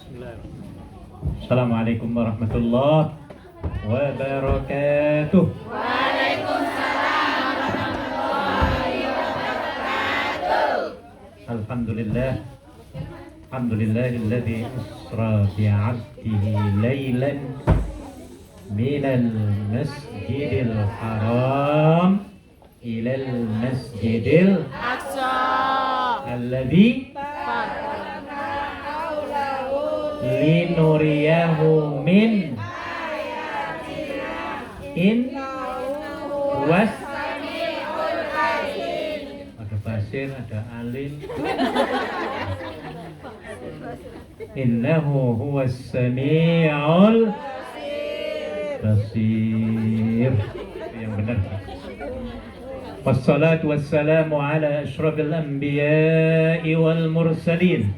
Assalamualaikum warahmatullahi wabarakatuh. Waalaikumsalam warahmatullahi wabarakatuh. Alhamdulillah. Alhamdulillahilladzi asra bi'abdihi laylan minal masjidil haram ilal masjidil Aqsa. alladzi linuriyahu min in was. Ada basir, ada alim. Innahu huwas sami'ul basir. Yang benar. Wassalatu wassalamu ala asyrafil anbiya'i wal mursalin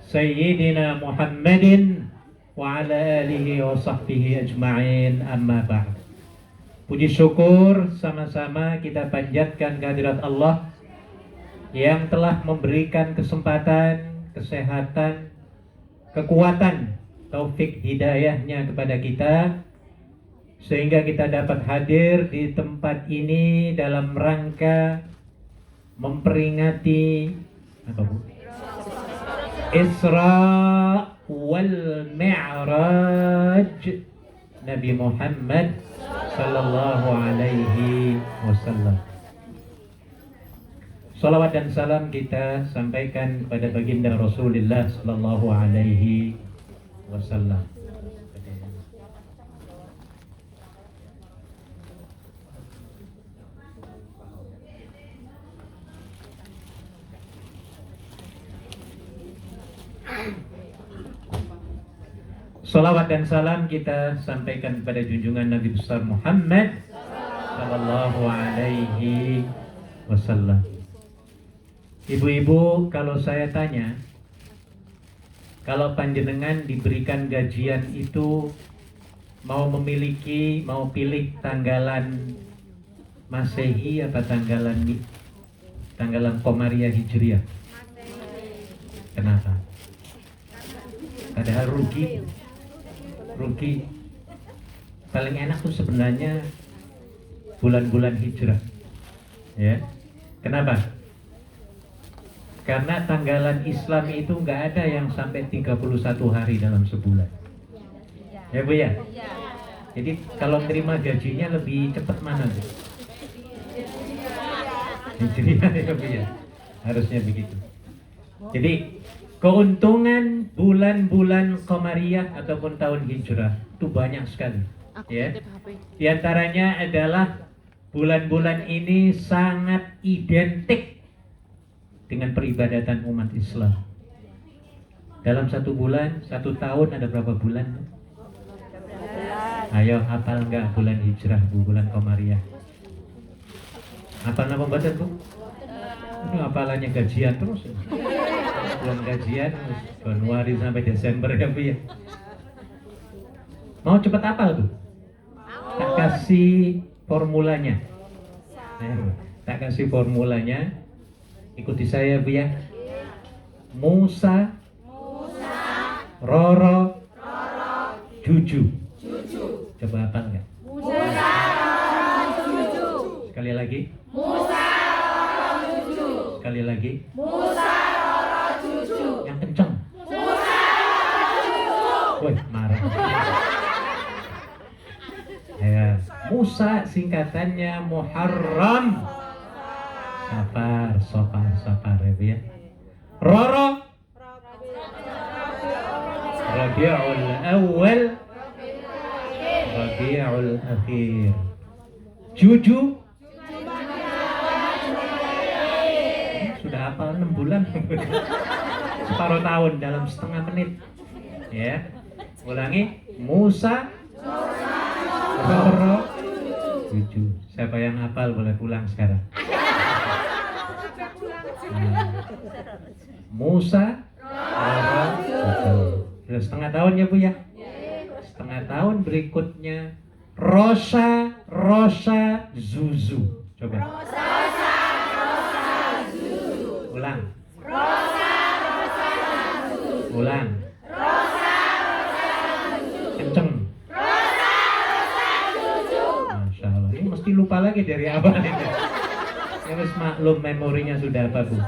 Sayyidina Muhammadin wa ala alihi wa sahbihi ajma'in, amma ba'd. Puji syukur sama-sama kita panjatkan kehadirat Allah yang telah memberikan kesempatan, kesehatan, kekuatan, taufik hidayahnya kepada kita sehingga kita dapat hadir di tempat ini dalam rangka memperingati apa Bu? Isra wal Mi'raj Nabi Muhammad sallallahu alaihi wasallam. Salawat dan salam kita sampaikan kepada baginda Rasulullah sallallahu alaihi wasallam. Salawat dan salam kita sampaikan kepada junjungan Nabi besar Muhammad sallallahu alaihi wasallam. Ibu-ibu, kalau saya tanya, kalau panjenengan diberikan gajian itu mau memiliki, mau pilih tanggalan Masehi apa tanggalan Komariah Hijriah? Kenapa? Padahal rugi. Paling enak tuh sebenarnya bulan-bulan hijrah. Ya. Kenapa? Karena tanggalan Islam itu nggak ada yang sampai 31 hari dalam sebulan. Ya Bu ya? Jadi kalau terima gajinya lebih cepat mana Bu? Hijriah ya Bu ya? Harusnya begitu. Jadi keuntungan bulan-bulan Qamariyah ataupun tahun hijrah itu banyak sekali. Ya. Di antaranya adalah bulan-bulan ini sangat identik dengan peribadatan umat Islam. Dalam satu bulan, satu tahun ada berapa bulan? Ayo hafal nggak bulan hijrah Bu, bulan Qamariyah? Hafal nama badan Bu? Ini hafalannya gajian terus. Bulan gajian Januari sampai Desember ya Bu ya. Mau cepat hafal Bu? Tak kasih formulanya. Tak kasih formulanya. Ikuti saya Bu ya. Musa, Roro, Juju. Coba hafal nggak? Musa, Juju. Sekali lagi. Musa, Juju. Sekali lagi. Musa, Juju. Yang kenceng. Musa, Juju. Woi, marah. Ya, Musa singkatannya Muharram. Safar ya Bu ya. Roro, Rabiul Awal, Rabiul Akhir. Juju, sudah hafal 6 bulan. Separuh tahun dalam setengah menit. Ya. Ulangi. Musa, Roro, Juju. Siapa yang hafal boleh pulang sekarang. Musa, Roro, Juju. Sudah setengah tahun ya Bu ya. Setengah tahun berikutnya Rosa, Zuzu. Coba. Rosa, Zuzu. Ulang. Rosa, Zuzu. Ulang. Rosa, lupa lagi dari awal itu. Ya wis maklum memorinya sudah apa Bu?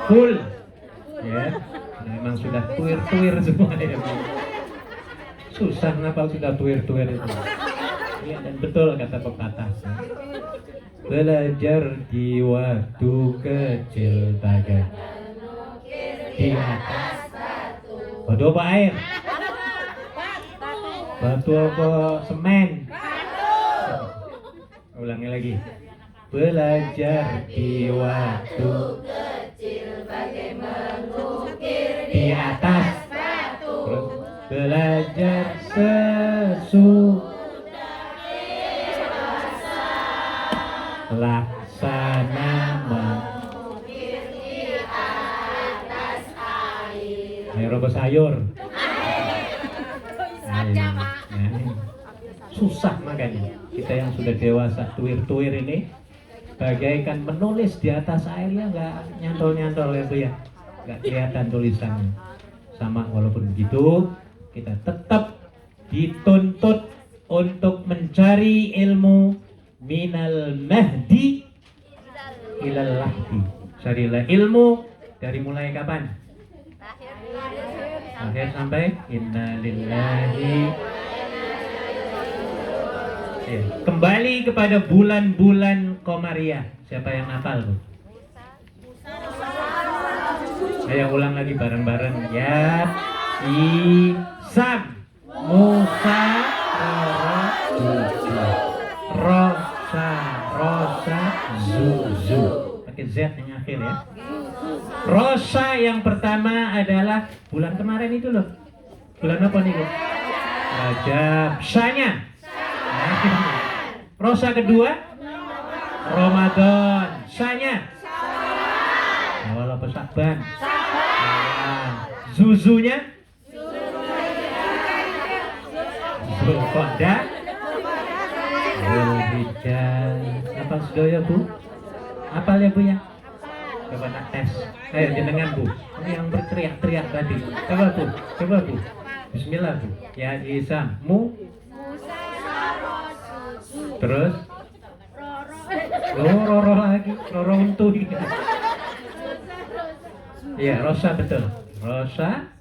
Full. Ya. Memang sudah tuir-tuir semua ya Bu. Susah ngapal sudah tuir-tuir itu. Iya dan betul kata pepatah. Belajar di waktu kecil bagai di atas batu apa air? Batu apa semen? Ulangi lagi. Belajar di waktu Kecil bagai mengukir di atas. batu. Terus belajar sesudah laksana Mengukir di atas air. air apa sayur. Susah makanya kita yang sudah dewasa tuir-tuir ini bagaikan menulis di atas air ya nggak nyantol-nyantol ya Bu ya, nggak kelihatan tulisannya. Sama walaupun begitu kita tetap dituntut untuk mencari ilmu minal mahdi ilal lahdi. Carilah ilmu dari mulai kapan? Lahir sampai innalillahi. Ya, kembali kepada bulan-bulan Komariah. Siapa yang hafal Bu? Ayo ulang lagi bareng-bareng ya. Isam Musa Rosa Rosa Zuzu. Pakai Z yang akhir ya. Rosa yang pertama adalah bulan kemarin itu loh. Bulan apa nih Bu? Rajab. Sanya. Rosa kedua Ramadan. Sanya awal apa Saban. Zuzunya Zulqa'dah. Zulhijjah. Apa sudah Bu? Apal ya Bu ya? Coba nak tes. Ayo jenengan Bu. Ini yang berteriak-teriak tadi. Coba Bu. Coba Bu. Bismillah Bu. Ya Isa mu. Terus Roro lagi, Roro untuk. Iya, Rosa betul. Rosa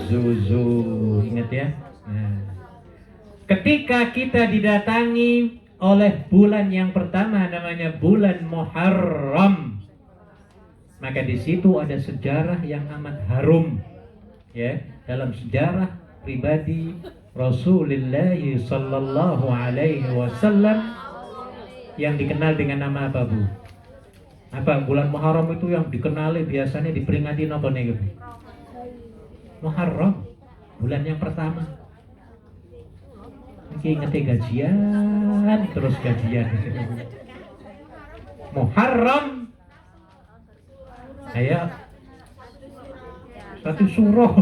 Zuzu, ingat ya. Nah, ketika kita didatangi oleh bulan yang pertama namanya bulan Muharram, maka di situ ada sejarah yang amat harum, ya, dalam sejarah pribadi Rasulullah sallallahu alaihi wasallam yang dikenal dengan nama apa Bu? Apa bulan Muharram itu yang dikenali biasanya diperingati apa nih Bu? Muharram, bulan yang pertama. Ini ngerti gajian, terus gajian. Muharram, ayo satu surah,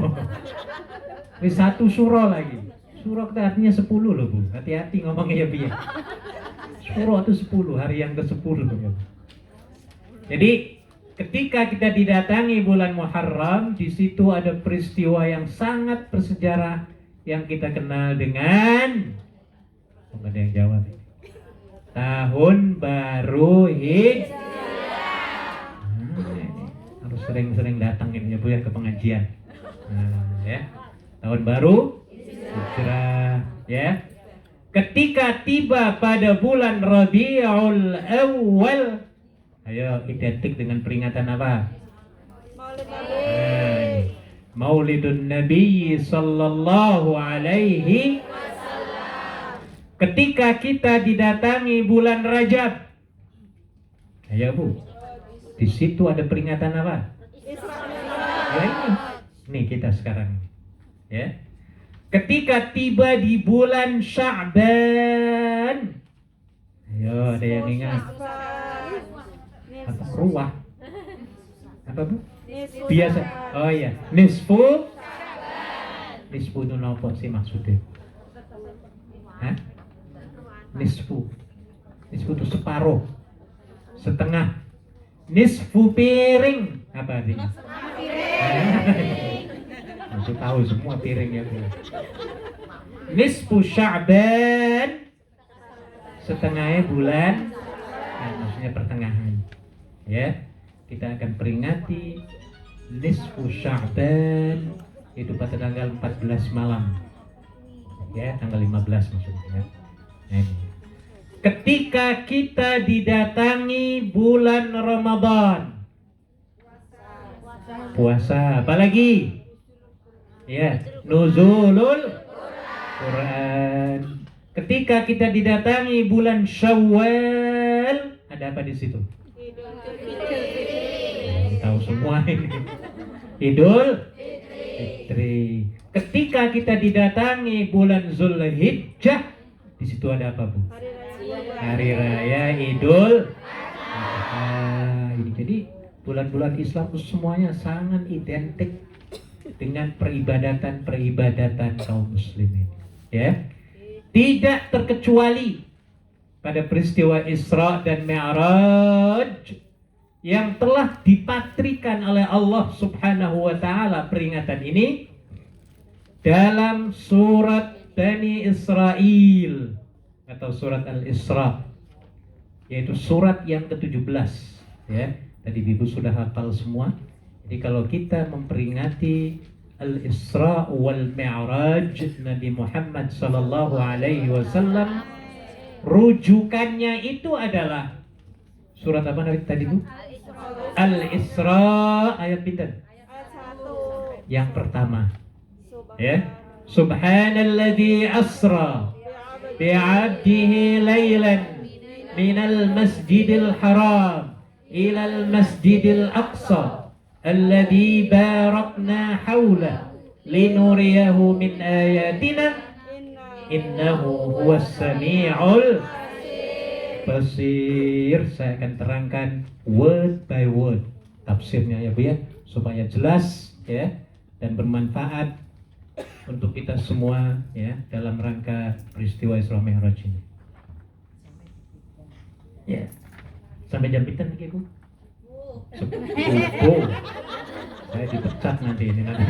wis satu surah lagi. Surah itu artinya 10 loh Bu, hati-hati ngomongnya ya Bu ya. Surah itu 10, hari yang ke-10 ya. Jadi ketika kita didatangi bulan Muharram, di situ ada peristiwa yang sangat bersejarah yang kita kenal dengan nggak ada yang jawab. Tahun Baru Hijriah. Harus sering-sering datang ini ya Bu ya ke pengajian. Nah, ya. Tahun Baru Hijrah ya. Ketika tiba pada bulan Rabiul Awal, ayo identik dengan peringatan apa? Maulidun Nabi sallallahu alaihi wasallam. Ketika kita didatangi bulan Rajab, ayo Bu, di situ ada peringatan apa? Ya, ini kita sekarang, ya. Ketika tiba di bulan Sya'ban, ayo ada yang ingat? Apa ruah? Apa Bu? Biasa. Oh iya, nisfu. Nisfu itu apa sih maksudnya? Hah? Nisfu. Nisfu itu separuh, setengah. Nisfu piring. Apa artinya? Masih tahu semua piringnya. Nisfu Sya'ban setengahnya bulan, nah, maksudnya pertengahan. Ya, kita akan peringati nisfu Sya'ban itu pada tanggal 14 malam. Ya, tanggal 15 maksudnya. Nah, ini. Ketika kita didatangi bulan Ramadan, puasa, apalagi? Ya, nuzulul Quran. Ketika kita didatangi bulan Syawal, ada apa di situ? Tahu semua ini. Idul Fitri. Ketika kita didatangi bulan Zulhijjah, di situ ada apa, Bu? Hari Raya Idul Adha. Jadi bulan-bulan Islam itu semuanya sangat identik dengan peribadatan kaum muslimin. Ya, tidak terkecuali pada peristiwa Isra dan Mi'raj yang telah dipatrikan oleh Allah Subhanahu wa taala peringatan ini dalam surat Bani Israel atau surat Al-Isra, yaitu surat yang ke-17. Ya, tadi Ibu sudah hafal semua. Jadi kalau kita memperingati Al-Isra wal Mi'raj Nabi Muhammad sallallahu alaihi wasallam, rujukannya itu adalah surat apa tadi Bu? Al-Isra ayat pinten? Yang pertama. Ya. Subhanalladzi asra bi'abdihi laylan minal masjidil haram ilal masjidil aqsa alladzi barakna hawla linuriyahu min ayatina innahu huwas sami'ul basir. Saya akan terangkan word by word tafsirnya ya Bu ya, supaya jelas ya dan bermanfaat untuk kita semua ya dalam rangka peristiwa Isra Mi'raj ini. Ya. Sampai jam pinten lagi Bu? Subuh. Saya dipecat nanti ini nanti.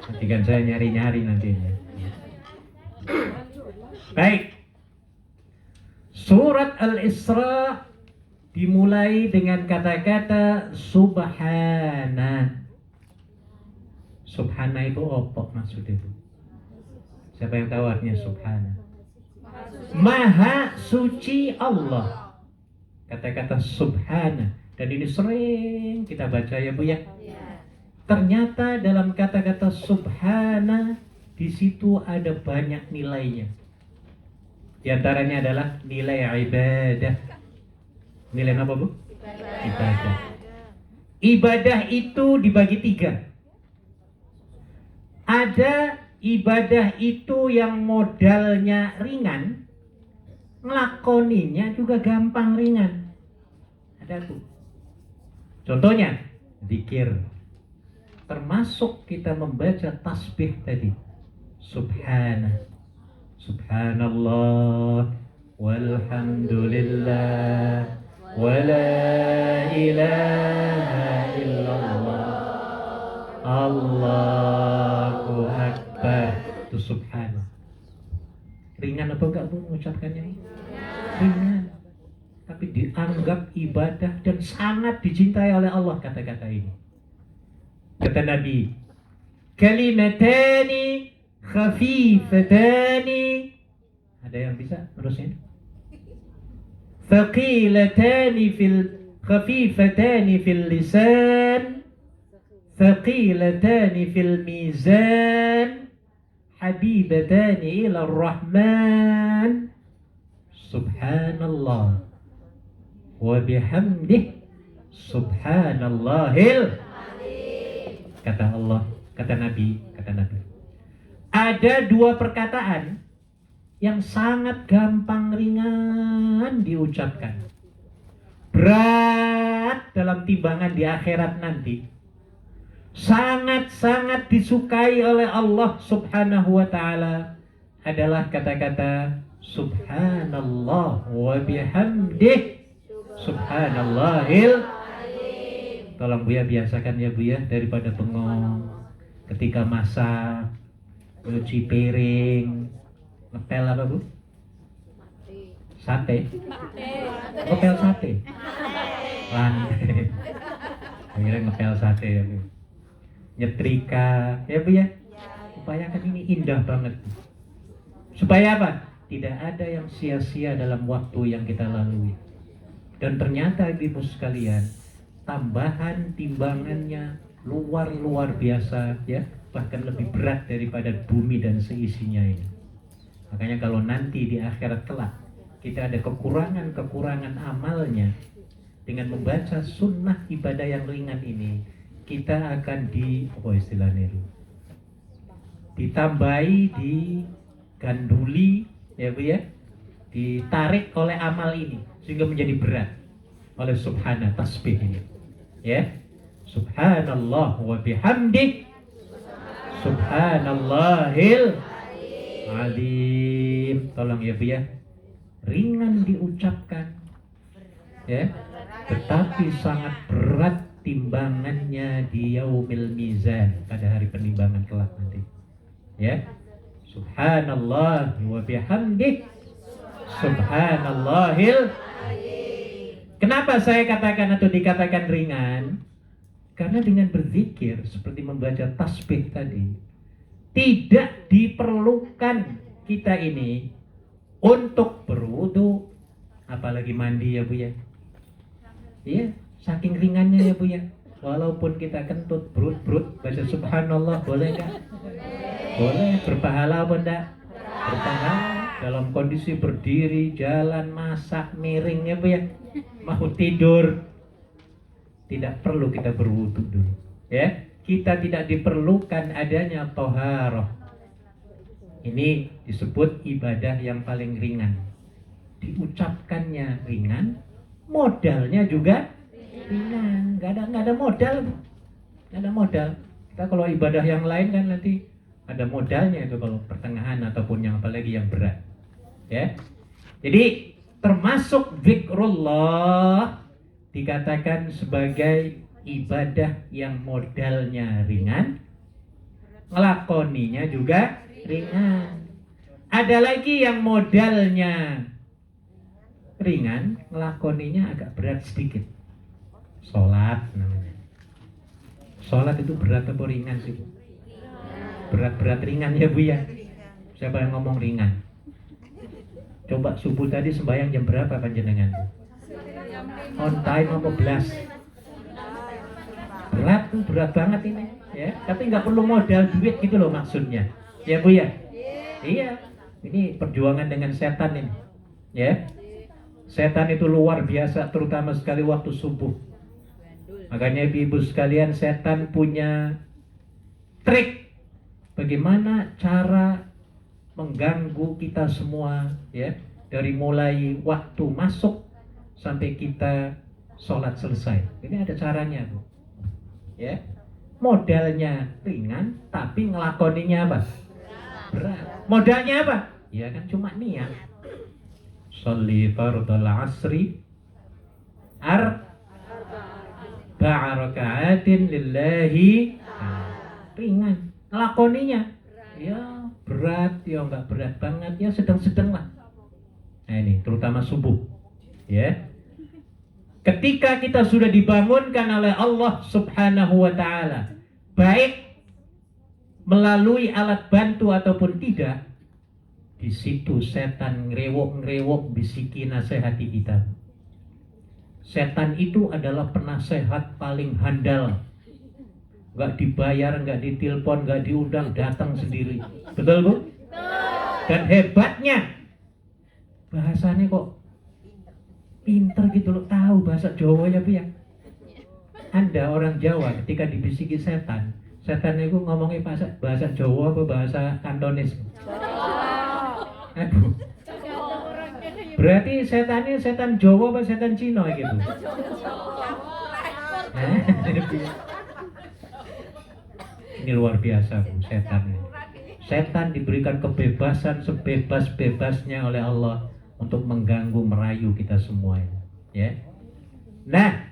Nanti kan saya nyari-nyari nanti ini. Baik. Surat Al-Isra dimulai dengan kata-kata subhana. Subhana itu apa maksudnya itu? Siapa yang tahu artinya subhana? Maha suci Allah. Kata-kata subhana. Dan ini sering kita baca ya Bu ya. Ternyata dalam kata-kata subhana di situ ada banyak nilainya. Di antaranya adalah nilai ibadah. Nilai apa Bu? Ibadah. Ibadah itu dibagi 3. Ada ibadah itu yang modalnya ringan, ngelakoninya juga gampang ringan. Ada tuh. Contohnya, zikir. Termasuk kita membaca tasbih tadi. Subhanallah walhamdulillah wala ilaha illallah Allahu Akbar. Itu subhanallah. Ringan apa enggak Bu mengucapkannya? Ringan. Tapi dianggap ibadah dan sangat dicintai oleh Allah kata-kata ini. Kata Nabi, kalimatani khafifatani. Ada yang bisa terusnya? Thaqilatani khafifatani fil lisan, thaqilatani fil mizan, habibatani ila rahman. Subhanallah wa bihamdih subhanallahil. Kata Allah, kata Nabi. Ada 2 perkataan yang sangat gampang ringan diucapkan, berat dalam timbangan di akhirat nanti, sangat-sangat disukai oleh Allah Subhanahu wa ta'ala, adalah kata-kata subhanallah wa bihamdih subhanallahil. Tolong Bu ya, biasakan ya Bu ya, daripada bengong ketika masak, cuci piring, ngepel apa Bu? Sate. Ngepel sate. Lantai. Akhirnya ngepel sate ya Bu. Nyetrika ya Bu ya. Upayakan ini indah banget. Supaya apa? Tidak ada yang sia-sia dalam waktu yang kita lalui. Dan ternyata ibu sekalian, tambahan timbangannya luar biasa ya, bahkan lebih berat daripada bumi dan seisinya ini. Makanya kalau nanti di akhirat kelak kita ada kekurangan amalnya, dengan membaca sunnah ibadah yang ringan ini, kita akan ditambahi, diganduli ya Bu ya, ditarik oleh amal ini sehingga menjadi berat oleh subhana tasbih ini ya. Subhanallah wa bihamdi subhanallahil azim. Tolong ya Bu ya, ringan diucapkan ya, tetapi sangat berat timbangannya di yaumil mizan, pada hari penimbangan kelak nanti ya. Subhanallah wa bihamdi subhanallahil. Kenapa saya katakan atau dikatakan ringan? Karena dengan berzikir seperti membaca tasbih tadi, tidak diperlukan kita ini untuk berwudu, apalagi mandi ya Bu ya. Iya, saking ringannya ya Bu ya. Walaupun kita kentut brut baca subhanallah, boleh nggak? Boleh. Berpahala apa enggak? Berpahala. Dalam kondisi berdiri, jalan, masak, miring ya Bu ya. Mau tidur, tidak perlu kita berwudu dulu ya. Kita tidak diperlukan adanya toharoh. Ini disebut ibadah yang paling ringan. Diucapkannya ringan, modalnya juga ringan. Nggak ada modal, nggak ada modal. Kita kalau ibadah yang lain kan nanti ada modalnya itu, kalau pertengahan ataupun yang apalagi yang berat ya. Jadi termasuk zikrullah dikatakan sebagai ibadah yang modalnya ringan, ngelakoninya juga ringan. Ada lagi yang modalnya ringan, ngelakoninya agak berat sedikit. Sholat namanya. Sholat itu berat atau ringan sih Bu? Berat ringan ya Bu ya. Siapa yang ngomong ringan? Coba subuh tadi sembahyang jam berapa panjenengan? On time apa belas? Berat banget ini ya. Tapi nggak perlu modal duit gitu loh maksudnya ya Bu ya. Iya, ini perjuangan dengan setan ini ya. Setan itu luar biasa, terutama sekali waktu subuh. Makanya ibu sekalian, setan punya trik bagaimana cara mengganggu kita semua ya, dari mulai waktu masuk sampai kita sholat selesai. Ini ada caranya Bu ya. Modalnya ringan tapi ngelakoninya apa? Berat. Modalnya apa? Ya kan cuma niat. Sholli fardhal asri arba'a raka'atin lillahi. Ringan. Ngelakoninya ya berat, ya nggak berat banget, ya sedang-sedang lah. Nah ini terutama subuh ya. Ketika kita sudah dibangunkan oleh Allah subhanahu wa ta'ala, baik melalui alat bantu ataupun tidak, di situ setan ngerewok bisiki nasihati kita. Setan itu adalah penasehat paling handal. Nggak dibayar, nggak ditelepon, nggak diundang, datang sendiri. Betul Bu? Dan hebatnya bahasanya kok pinter gitu loh, tahu bahasa Jawa ya Bu ya. Anda orang Jawa ketika dibisiki setan itu ngomongnya bahasa Jawa apa bahasa Kantonis? Bu. Berarti setannya setan Jawa apa setan Cina gitu? Ini luar biasa Bu, setan. Setan diberikan kebebasan sebebas-bebasnya oleh Allah untuk mengganggu, merayu kita semua ya. Nah,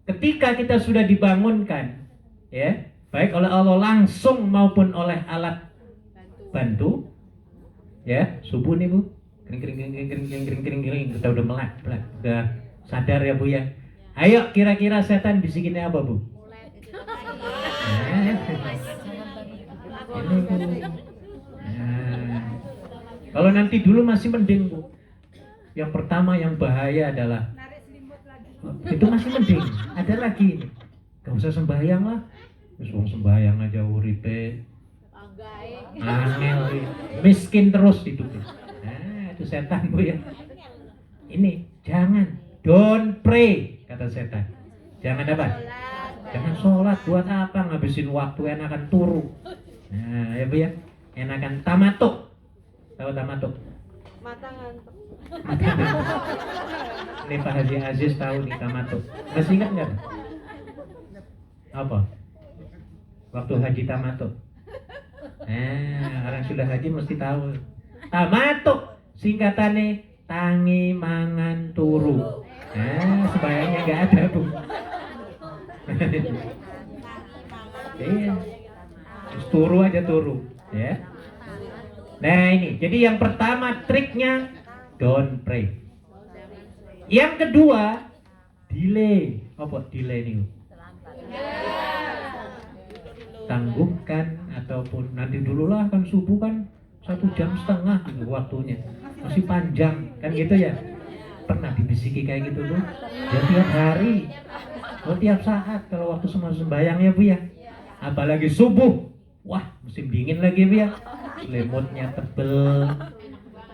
ketika kita sudah dibangunkan ya, baik oleh Allah langsung maupun oleh alat bantu ya, subuh nih Bu, Kering kering kering kering kering kering kering kering. Kita udah melek, udah sadar ya Bu ya. Ayo kira-kira setan bisikinnya apa Bu? Ini Bu. Nah, kalau nanti dulu masih mending Bu. Yang pertama yang bahaya adalah itu masih mending. Ada lagi, gak usah sembahyang lah. Terus sembahyang aja uripe angel, miskin terus hidupnya. Nah, itu setan Bu ya. Ini jangan, don't pray kata setan. Jangan apa? Jangan sholat, buat apa ngabisin waktu, enakan turu. Nah ya Bu ya, enakan tamatuk. Tahu tamatuk? Mata ngantuk. Ini Pak Haji Aziz tahu nih tamatuk. Masih ingat nggak? Apa? Waktu haji tamatuk. Orang sudah haji mesti tahu. Tamatuk singkatannya tangi mangan turu. Sebayangnya nggak ada Bu. Iya, turu aja turu, ya. Nah ini, jadi yang pertama triknya don't pray. Yang kedua delay. Apa delay nih? Tangguhkan ataupun nanti dulu lah, kan subuh kan 1,5 jam gitu waktunya, masih panjang kan gitu ya. Pernah dibisiki kayak gitu tuh? Ya tiap hari, tiap saat kalau waktu sembahyang ya Bu ya. Apalagi subuh, wah musim dingin lagi Bu ya. Selimutnya tebel,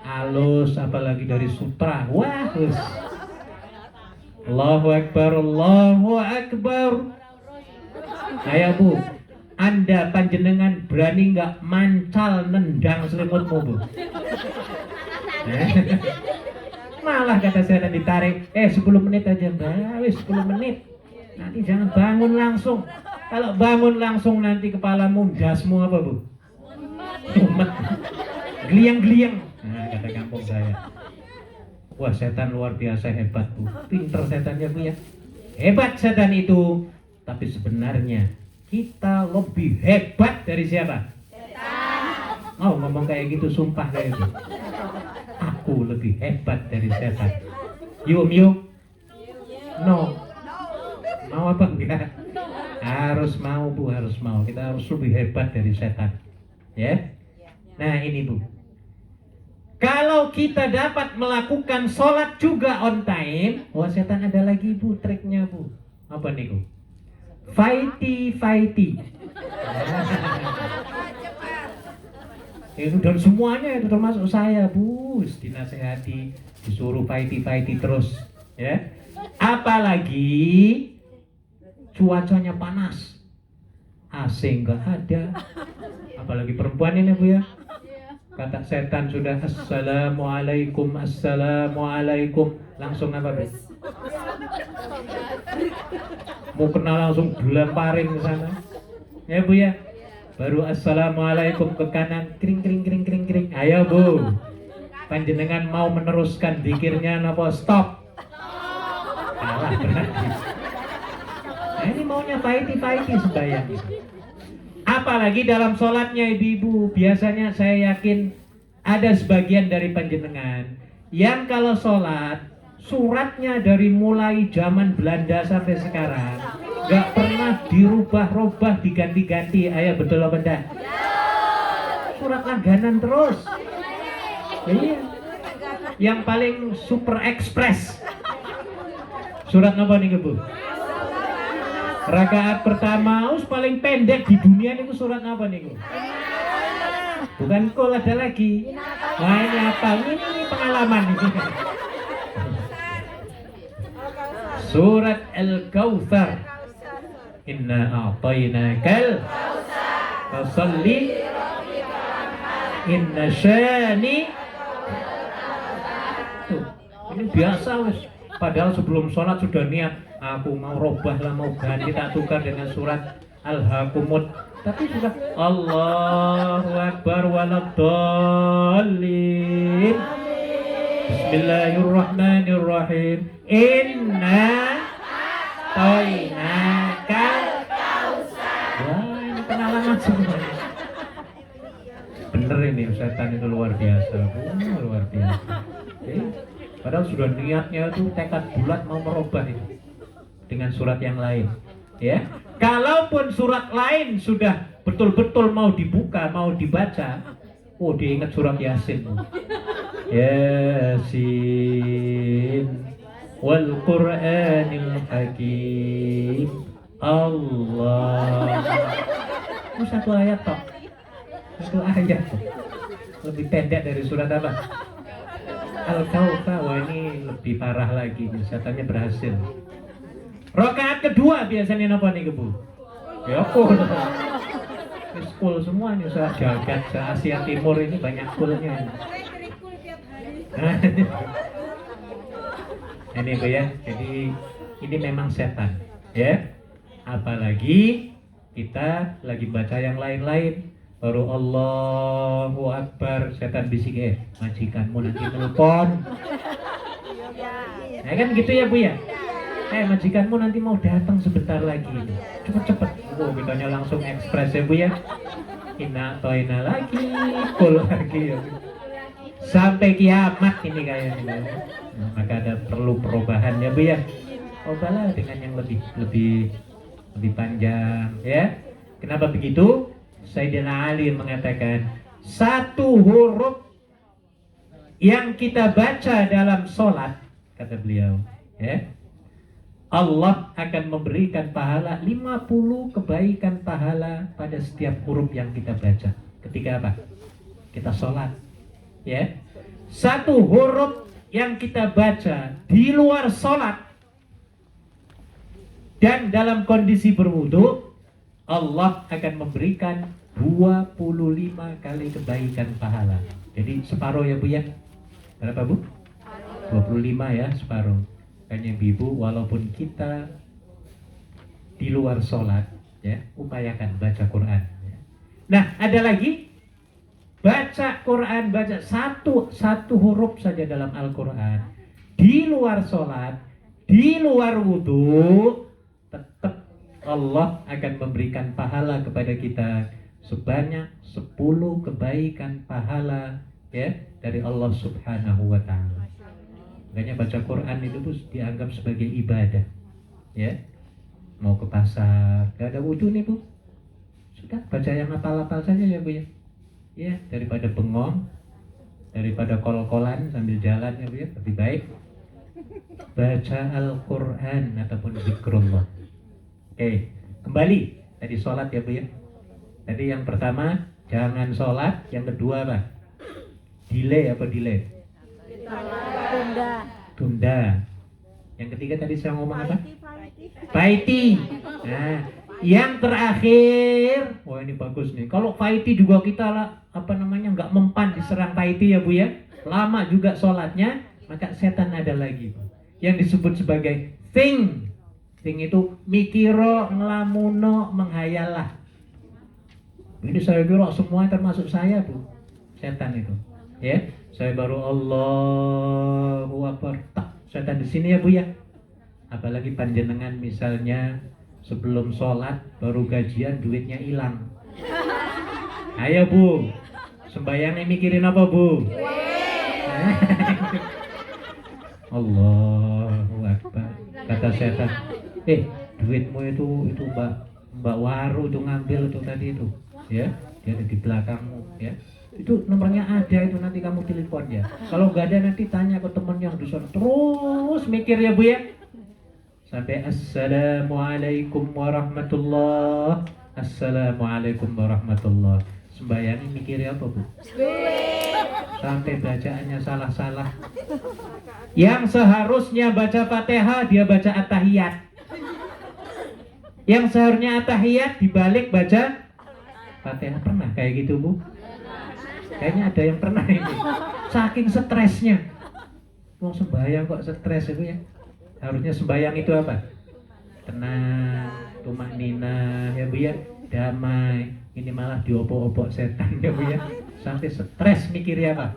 halus, apalagi dari sutra, wah terus. Allahu Akbar, Allahu Akbar. Ayo Bu, Anda panjenengan berani nggak mancal nendang selimutmu Bu? Malah kata saya ditarik, 10 menit aja Mbak, 10 menit. Nanti jangan bangun langsung. Kalau bangun langsung nanti kepalamu, dasmu apa Bu? Geliang-geliang. Nah kata kampung saya. Wah setan luar biasa hebat Bu. Pinter setannya Bu ya. Hebat setan itu. Tapi sebenarnya kita lebih hebat dari siapa? Setan. Mau ngomong kayak gitu, sumpah kayak gitu. Aku lebih hebat dari setan. Yuk. No. Mau apa enggak? Harus mau Bu, harus mau. Kita harus lebih hebat dari setan. Ya. Nah ini Bu. Kalau kita dapat melakukan sholat juga on time, wah setan ada lagi Bu, triknya Bu. Apa nih Bu? Fighty. Itu dan semuanya itu termasuk saya Bu, dinasehati, disuruh fighty terus, ya. Apalagi cuacanya panas, AC nggak ada, apalagi perempuan ini Bu ya. Kata setan sudah assalamualaikum, langsung apa Bu? Mau kenal langsung dilemparin ke sana, ya Bu ya. Baru assalamualaikum ke kanan, kring. Ayo Bu, panjenengan mau meneruskan zikirnya napa stop? Kalah berarti. Nah ini maunya fighty sembahyang. Apalagi dalam sholatnya ibu-ibu, biasanya saya yakin ada sebagian dari panjenengan yang kalau sholat suratnya dari mulai zaman Belanda sampai sekarang gak pernah dirubah-rubah, diganti-ganti. Ayo betul apa enggak? Surat langganan terus. Iya. Yang paling super express surat apa nih Bu? Rakaat pertama paling pendek di dunia nih surat apa nih Bu? Bukan kol, ada lagi. Nah ini apa? Ini pengalaman ini. Surat Al-Kautsar. Inna a'tainakal fasalli inna syani. Tuh, ini biasa wes. Padahal sebelum sholat sudah niat, aku mau robah lah, mau ganti, tak tukar dengan surat Al-Hakumut. Tapi sudah Allahu Akbar waladdallin. Bismillahirrahmanirrahim. Inna a'tainakal kautsar. Wah, ini pengalaman semua. Bener ini setan itu luar biasa, luar biasa. Padahal sudah niatnya itu tekad bulat mau merubah itu dengan surat yang lain. Ya, kalaupun surat lain sudah betul-betul mau dibuka, mau dibaca, oh diingat surat Yasin. Yasin wal Qur'anil Hakim. Allah. Itu satu ayat toh. Satu ayat toh. Lebih pendek dari surat apa? Al-Kautsar. Wah, ini lebih parah lagi. Setannya berhasil. Rakaat kedua biasanya apa nih Bu? Ya kul. Kul semua nih jagat se-Asia Timur ini banyak kulnya. Ini Bu ya. Jadi ini memang setan, ya. Apalagi kita lagi baca yang lain-lain, baru Allahu Akbar, setan bisik, majikanmu nanti telepon. Nah kan gitu ya Bu ya. Majikanmu nanti mau datang sebentar lagi. Cepet-cepet. Oh, kitanya langsung ekspres ya Bu ya. Ina toina lagi, kul lagi ya. Sampai kiamat ini kayaknya. Nah, maka ada perlu perubahan ya Bu ya. Ubahlah dengan yang lebih panjang ya. Kenapa begitu? Sayyidina Ali mengatakan satu huruf yang kita baca dalam sholat, kata beliau, ya, Allah akan memberikan pahala 50 kebaikan pahala pada setiap huruf yang kita baca. Ketika apa? Kita sholat, ya. Satu huruf yang kita baca di luar sholat dan dalam kondisi berwudu, Allah akan memberikan 25 kali kebaikan pahala. Jadi separuh ya Bu ya. Berapa Bu? 25 ya, separuh. Kayaknya Ibu, walaupun kita di luar sholat, ya, upayakan baca Quran. Ya. Nah, ada lagi, baca Quran, baca satu huruf saja dalam Al-Quran di luar sholat, di luar wudu, tetap Allah akan memberikan pahala kepada kita sebanyak 10 kebaikan pahala, ya, dari Allah Subhanahu wa Ta'ala. Makanya baca Quran itu tuh dianggap sebagai ibadah, ya. Mau ke pasar, gak ada wudu nih Bu, sudah baca yang hafal-hafal saja ya Bu ya. Ya, daripada bengong, daripada kol-kolan sambil jalan ya Bu ya, lebih baik baca Al-Quran ataupun zikrullah. Oke, kembali tadi sholat ya Bu ya. Tadi yang pertama jangan sholat, yang kedua apa? Delay. Tunda. Yang ketiga tadi saya ngomong apa? Faiti. Nah, yang terakhir, wah ini bagus nih. Kalau faiti juga kita lah, nggak mempan diserang faiti ya Bu ya. Lama juga sholatnya, maka setan ada lagi yang disebut sebagai think. Think itu mikiro, ngelamuno, menghayalah. Ini saya kira semua termasuk saya Bu. Setan itu, ya. Saya baru Allahu Akbar, tak setan di sini ya Bu ya. Apalagi panjenengan misalnya sebelum sholat baru gajian duitnya hilang. Ayo Bu, sembahyangnya mikirin apa Bu? Allahu Akbar. Kata setan, duitmu itu Mbak Waru itu ngambil itu tadi itu, ya, dia ada di belakangmu, ya. Itu nomornya ada itu, nanti kamu telepon ya. Kalau nggak ada nanti tanya ke temen yang di sana. Terus mikir ya Bu ya. Sampai assalamualaikum warahmatullah. Assalamualaikum warahmatullah. Sembayangnya mikirnya apa Bu? Sampai bacaannya salah-salah. Yang seharusnya baca Fatihah dia baca At-Tahiyat. Yang seharusnya At-Tahiyat dibalik baca Fatihah. Pernah kayak gitu Bu? Kayaknya ada yang pernah ini. Saking stresnya. Mau sembahyang kok stres itu ya. Harusnya sembahyang itu apa? Tenang, tumanina ya Bu ya, damai. Ini malah diopok-opok setan ya Bu ya. Sampai stres mikirnya apa?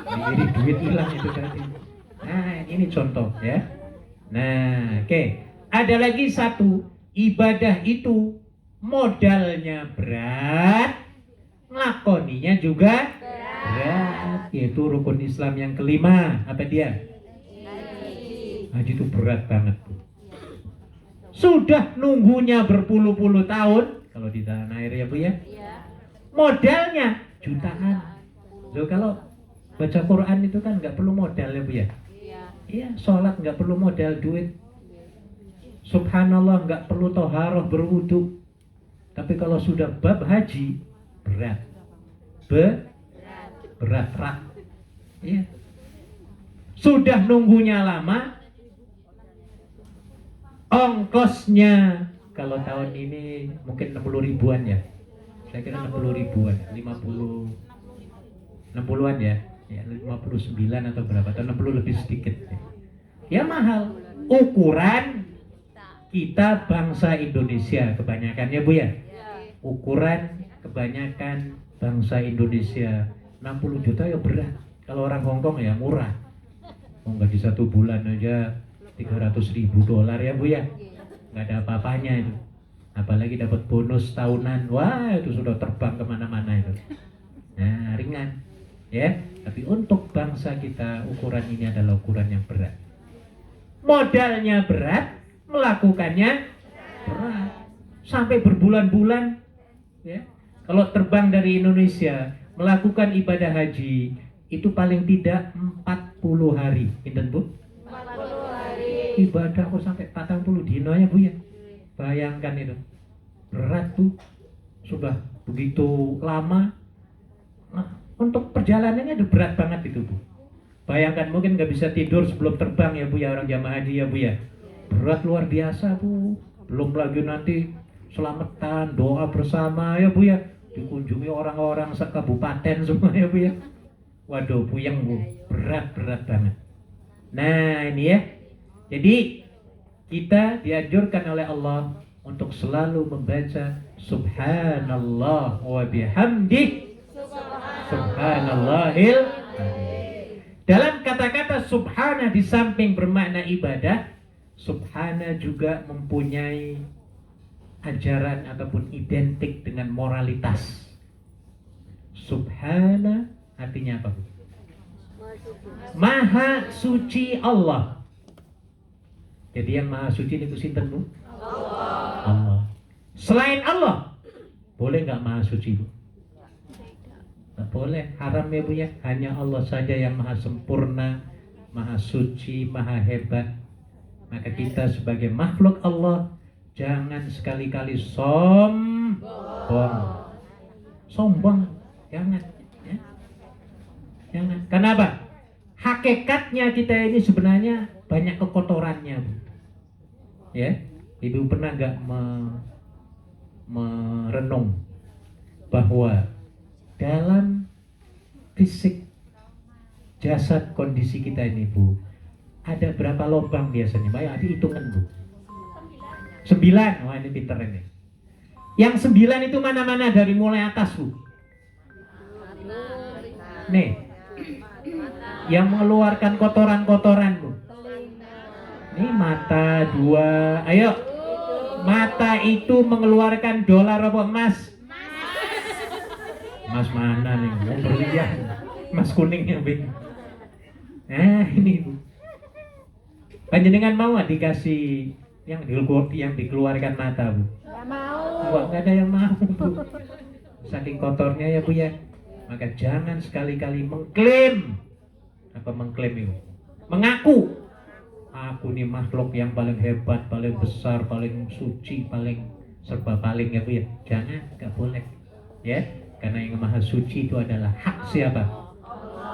Jadi duit hilang itu tadi. Nah, ini contoh ya. Nah, oke. Ada lagi satu, ibadah itu modalnya berat, nglakoninya juga berat. Yaitu rukun Islam yang kelima. Apa dia? Haji itu berat banget, Bu. Sudah nunggunya berpuluh-puluh tahun. Kalau di tanah air ya, Bu ya. Modalnya jutaan. Loh, kalau baca Quran itu kan nggak perlu modal ya, Bu ya. Iya, sholat nggak perlu modal duit. Subhanallah nggak perlu toharoh berwudu. Tapi kalau sudah bab haji berat, berat. Iya. Sudah nunggunya lama, ongkosnya kalau tahun ini mungkin 60 ribuan ya. Saya kira 60 ribuan, 60-an ya. Ya 59 atau berapa, atau 60 lebih sedikit. Ya mahal. Ukuran kita bangsa Indonesia kebanyakannya, Bu ya. Ukuran kebanyakan bangsa Indonesia 60 juta ya berat. Kalau orang Hongkong ya murah. Mau gaji 1 bulan aja 300.000 dolar ya, Bu ya. Nggak ada apa-apanya itu. Apalagi dapat bonus tahunan. Wah, itu sudah terbang kemana-mana itu. Nah, ringan. Ya, tapi untuk bangsa kita ukuran ini adalah ukuran yang berat. Modalnya berat, melakukannya berat. Sampai berbulan-bulan ya. Kalau terbang dari Indonesia melakukan ibadah haji itu paling tidak 40 hari. Pinten, Bu? 40 hari. Ibadah kok sampai 40 dino ya, Bu ya. Bayangkan itu. Berat tuh. Sudah begitu lama. Nah, untuk perjalanannya udah berat banget itu, Bu. Bayangkan mungkin nggak bisa tidur sebelum terbang ya, Bu ya, orang jamaah haji ya, Bu ya. Berat luar biasa, Bu. Belum lagi nanti selamatan, doa bersama ya, Bu ya. Dikunjungi orang-orang sekabupaten semua ya, Bu ya. Waduh, puyeng, Bu. Berat banget. Nah, ini ya. Jadi kita dianjurkan oleh Allah untuk selalu membaca Subhanallah wa bihamdih. Subhanallahil. Dalam kata-kata subhana di samping bermakna ibadah, subhana juga mempunyai ajaran ataupun identik dengan moralitas. Subhana artinya apa, Bu? Maha suci Allah. Jadi yang maha suci itu sinten, Bu? Allah. Selain Allah, boleh nggak maha suci, Bu? Nggak boleh, haram ya, Bu ya. Hanya Allah saja yang maha sempurna, maha suci, maha hebat. Maka kita sebagai makhluk Allah jangan sekali-kali sombong, jangan ya. Jangan. Kenapa? Hakikatnya kita ini sebenarnya banyak kekotorannya, Bu. Ya, Ibu pernah nggak merenung bahwa dalam fisik jasad kondisi kita ini, Bu, ada berapa lubang biasanya? Baik, hitungan, Bu. 9. Wah, ini pinter ini. Yang 9 itu mana-mana dari mulai atas, Bu? Nih, yang mengeluarkan kotoran-kotoran, Bu. Ini mata 2. Ayo, mata itu mengeluarkan dolar apa emas? Mas mana nih? Mau berlian. Mas kuningnya, Bu. Nah, ini, Bu. Panjenengan mau nggak dikasih yang dikeluarkan mata, Bu? Nggak mau. Wah, nggak ada yang mau, Bu. Saking kotornya ya, Bu ya. Maka jangan sekali-kali mengklaim. Apa mengklaim itu? Mengaku. Aku nih makhluk yang paling hebat, paling besar, paling suci, paling serba paling ya, Bu ya. Jangan, nggak boleh. Ya, karena yang maha suci itu adalah hak siapa?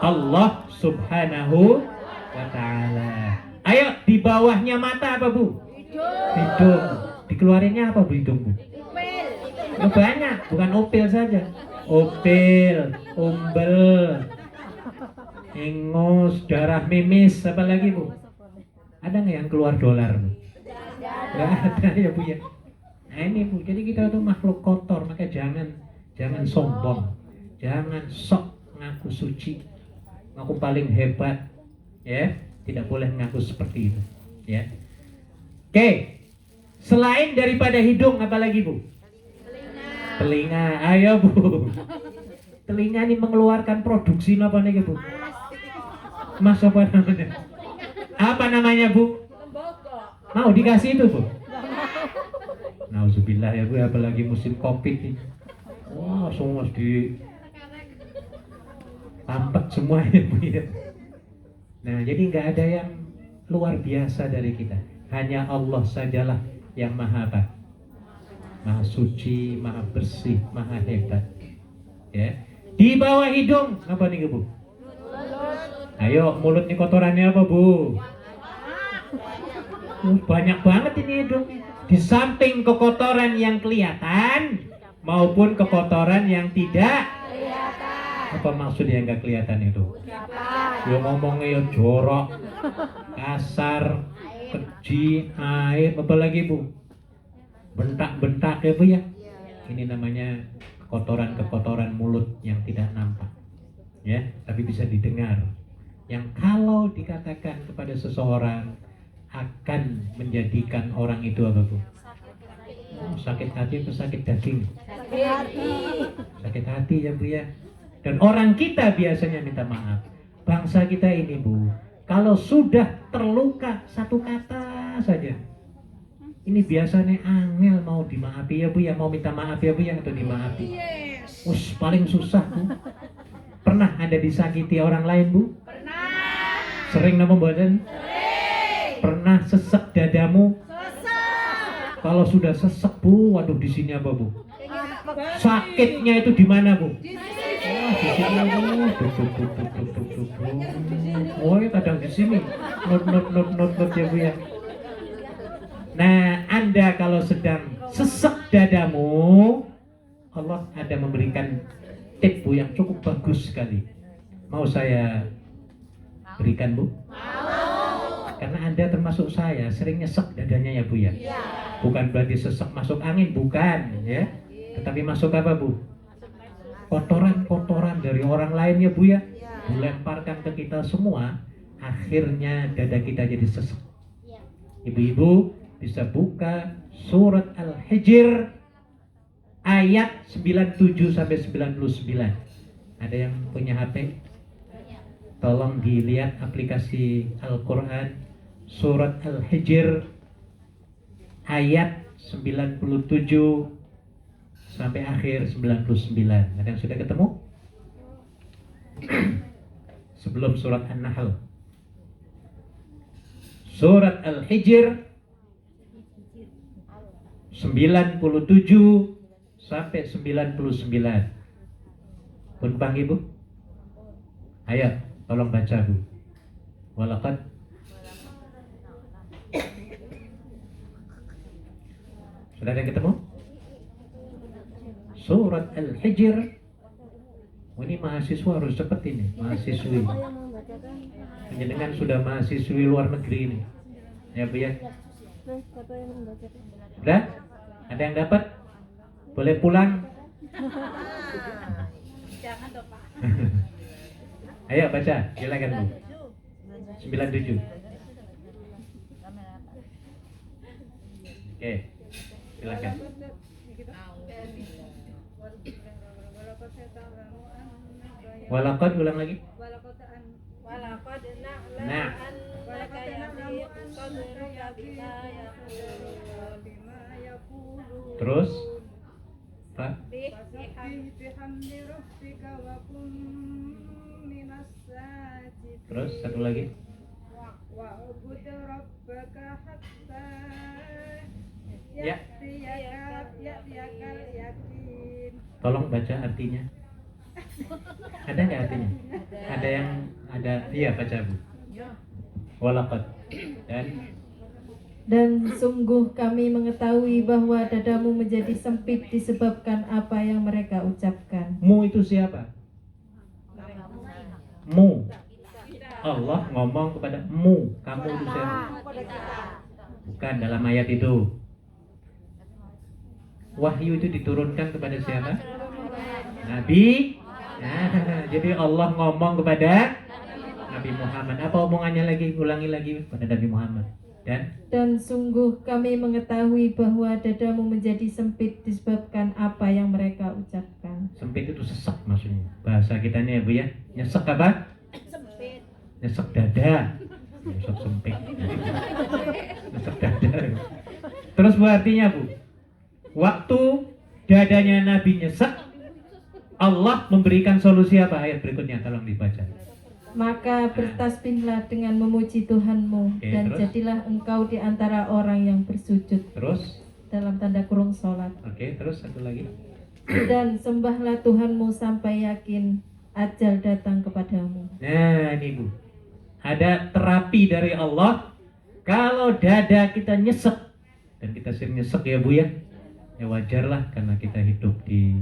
Allah Subhanahu wa ta'ala. Ayo, di bawahnya mata apa, Bu? Hidung. Dikeluarinnya apa, Bu, hidung, Bu? Oh, banyak, bukan opil saja. Opil, umbel, ingus, darah mimis, apa lagi, Bu? Ada nggak yang keluar dolar, Bu? Nggak ada ya, Bu ya. Nah ini, Bu, jadi kita tuh makhluk kotor, maka jangan sombong, jangan sok ngaku suci, ngaku paling hebat, ya. Tidak boleh ngaku seperti itu, ya. Oke, selain daripada hidung, apa lagi, Bu? Telinga. Ayo, Bu. telinga ini mengeluarkan produksi apa nih Bu? Mas apa namanya? Apa namanya Bu? Mau dikasih itu Bu? Nauzubillah ya Bu, apalagi musim Covid ini. Wah, semua di tampet semua ya Bu ya. Nah, jadi nggak ada yang luar biasa dari kita. Hanya Allah sajalah yang maha apa? Maha suci, maha bersih, maha hebat. Ya. Di bawah hidung apa nih Bu? Ayo, mulut nih kotorannya apa Bu? Banyak banget ini hidung. Di samping kekotoran yang kelihatan maupun kekotoran yang tidak kelihatan. Apa maksudnya yang nggak kelihatan itu? Ya ngomongnya ya jorok, kasar, keji, air, apa lagi Bu? Bentak-bentak ya Bu ya. Ini namanya kekotoran-kekotoran mulut yang tidak nampak. Ya, tapi bisa didengar. Yang kalau dikatakan kepada seseorang akan menjadikan orang itu apa Bu? Sakit hati atau sakit daging? Sakit hati. Sakit hati ya Bu ya. Dan orang kita biasanya minta maaf. Bangsa kita ini Bu, kalau sudah terluka satu kata saja, ini biasanya angel mau dimaafi ya Bu ya, mau minta maaf ya Bu ya, atau dimaafi. Paling susah Bu. Pernah ada disakiti orang lain Bu? Pernah. Sering nama badan? Pernah sesek dadamu? Kalau sudah sesek Bu, waduh di sini apa Bu? Sakitnya itu di mana Bu? Di sini Bu. Oh, kadang di sini. Not ya Bu ya. Nah, Anda kalau sedang sesek dadamu, Allah ada memberikan tip Bu yang cukup bagus sekali. Mau saya berikan Bu? Karena Anda termasuk saya sering nyesek dadanya ya Bu ya. Bukan berarti sesek masuk angin, bukan ya. Tetapi masuk apa Bu? Kotoran-kotoran dari orang lain ya Bu ya. Dilemparkan ke kita semua, akhirnya dada kita jadi sesek. Ibu-ibu bisa buka surat Al-Hijr ayat 97 sampai 99. Ada yang punya HP? Tolong dilihat aplikasi Al-Quran surat Al-Hijr ayat 97 sampai akhir 99. Ada yang sudah ketemu? Sebelum surat An-Nahl. Surat Al-Hijr 97 sampai 99. Pun panggil Bu? Ayo, tolong baca Bu. Walaqad sudah ada yang ketemu? Surat Al-Hijr. Ini mahasiswa harus cepat ini, mahasiswi. Penjenengan sudah mahasiswi luar negeri ini. Ya Bu ya. Sudah? Ada yang dapat? Boleh pulang? Jangan dong Pak. Ayo baca, silakan Bu. 97. Oke, silakan. Walaqad ulang lagi. Walaqad Nah. annaka yadhiqu sadruka bima yaqulun. Terus Pak. Terus satu lagi. Ya. Tolong baca artinya. Ada nggak artinya? Ada yang ada? Iya baca Bu. Walaqad dan sungguh kami mengetahui bahwa dadamu menjadi sempit disebabkan apa yang mereka ucapkan. Mu itu siapa? Mu. Allah ngomong kepada mu. Kamu itu siapa? Bukan dalam ayat itu. Wahyu itu diturunkan kepada siapa? Nabi. Nah, jadi Allah ngomong kepada Nabi Muhammad. Apa omongannya lagi? Ulangi lagi pada Nabi Muhammad. Dan sungguh kami mengetahui bahwa dadamu menjadi sempit disebabkan apa yang mereka ucapkan. Sempit itu sesek maksudnya. Bahasa kitanya ya Bu ya. Nyesek apa? Sempit. Nyesek dada. Nyesek sempit. Nyesek dada. Terus Bu artinya Bu, waktu dadanya Nabi nyesek, Allah memberikan solusi apa? Ayat berikutnya tolong dibaca. Maka bertasbihlah dengan memuji Tuhanmu, Oke, dan terus? jadilah engkau di antara orang yang bersujud, Terus, dalam tanda kurung sholat. oke, terus satu lagi. Dan sembahlah Tuhanmu sampai yakin ajal datang kepadamu. Nah ini Bu, ada terapi dari Allah. Kalau dada kita nyesek, dan kita sering nyesek ya Bu ya, ya wajarlah karena kita hidup di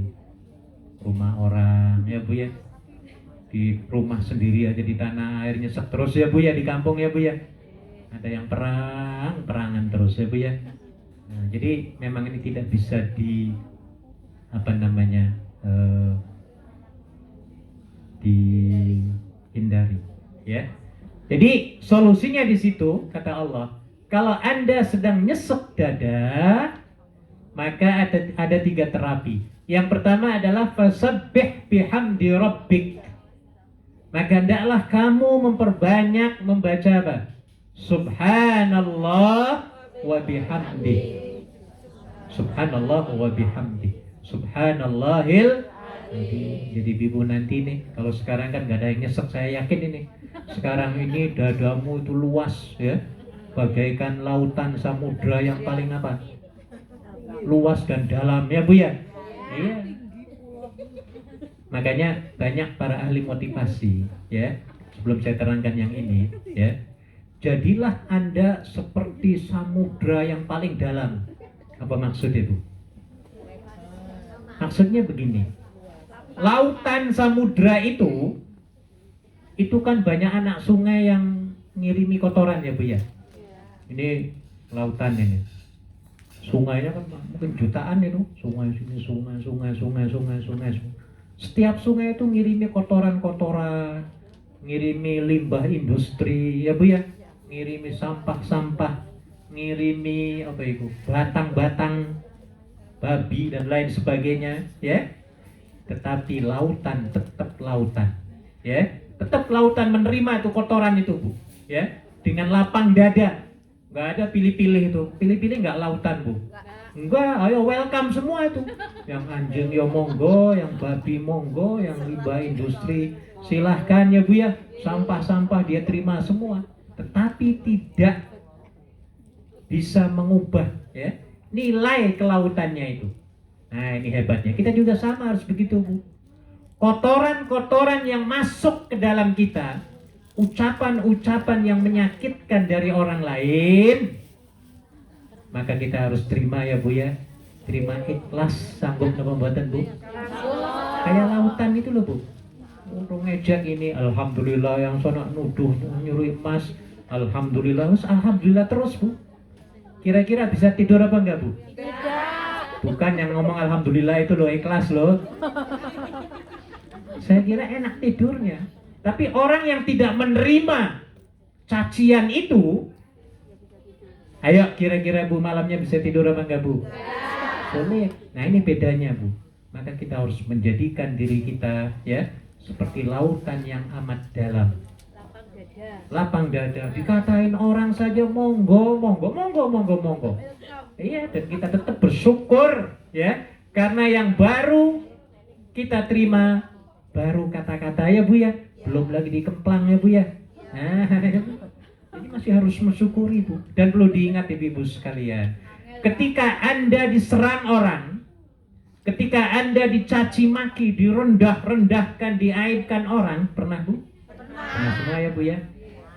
rumah orang ya Bu ya, di rumah sendiri aja di tanah air nyesek terus ya Bu ya, di kampung ya Bu ya, ada yang perangan terus ya Bu ya. Nah, jadi memang ini tidak bisa di dihindari ya. Jadi solusinya di situ kata Allah, kalau Anda sedang nyesek dada, maka ada 3 terapi. Yang pertama adalah fasabbih bihamdi rabbik. Maka hendaklah kamu memperbanyak membaca apa? Subhanallah wa bihamdi. Subhanallah wa bihamdi. Subhanallahil. Jadi Bibu nanti nih, kalau sekarang kan gak ada yang nyesek, saya yakin ini. Sekarang ini dadamu itu luas ya, bagaikan lautan samudra yang paling apa? Luas dan dalam ya Bu ya. Iya. Makanya banyak para ahli motivasi ya. Sebelum saya terangkan yang ini ya, jadilah Anda seperti samudra yang paling dalam. Apa maksudnya Bu? Maksudnya begini, lautan samudra itu kan banyak anak sungai yang ngirimi kotoran ya Bu ya. Ini lautan ini, sungainya kan mungkin jutaan itu, sungai sini, sungai. Setiap sungai itu ngirimi kotoran, ngirimi limbah industri ya Bu ya, ngirimi sampah, ngirimi apa itu, batang babi dan lain sebagainya ya. Tetapi lautan tetap lautan ya, tetap lautan menerima itu kotoran itu Bu ya, dengan lapang dada, nggak ada pilih-pilih itu, pilih-pilih nggak lautan Bu, enggak, ayo welcome semua itu, yang anjing ya monggo, yang babi monggo, yang limbah industri silahkan ya Bu ya, sampah dia terima semua, tetapi tidak bisa mengubah ya nilai kelautannya itu. Nah ini hebatnya, kita juga sama harus begitu Bu. Kotoran-kotoran yang masuk ke dalam kita, ucapan-ucapan yang menyakitkan dari orang lain, maka kita harus terima ya Bu ya, terima ikhlas, sanggup pembuatan Bu. Kayak lautan itu loh Bu, untuk ngejek ini, alhamdulillah, yang sono nuduh nyuruh emas, alhamdulillah terus Bu. Kira-kira bisa tidur apa enggak Bu? Bukan yang ngomong alhamdulillah itu loh, ikhlas loh. Saya kira enak tidurnya. Tapi orang yang tidak menerima cacian itu, ayo kira-kira Bu malamnya bisa tidur apa enggak Bu? Sulit. Nah ini bedanya Bu. Maka kita harus menjadikan diri kita ya seperti lautan yang amat dalam. Lapang dada. Dikatain orang saja monggo. Iya, dan kita tetap bersyukur ya, karena yang baru kita terima baru kata-kata ya Bu ya, belum lagi dikemplang ya Bu ya. Nah, jadi masih harus mensyukuri Bu. Dan perlu diingat Ibu sekalian, ketika Anda diserang orang, ketika Anda dicaci maki, direndah-rendahkan, diaibkan orang, pernah Bu? Pernah semua ya Bu ya.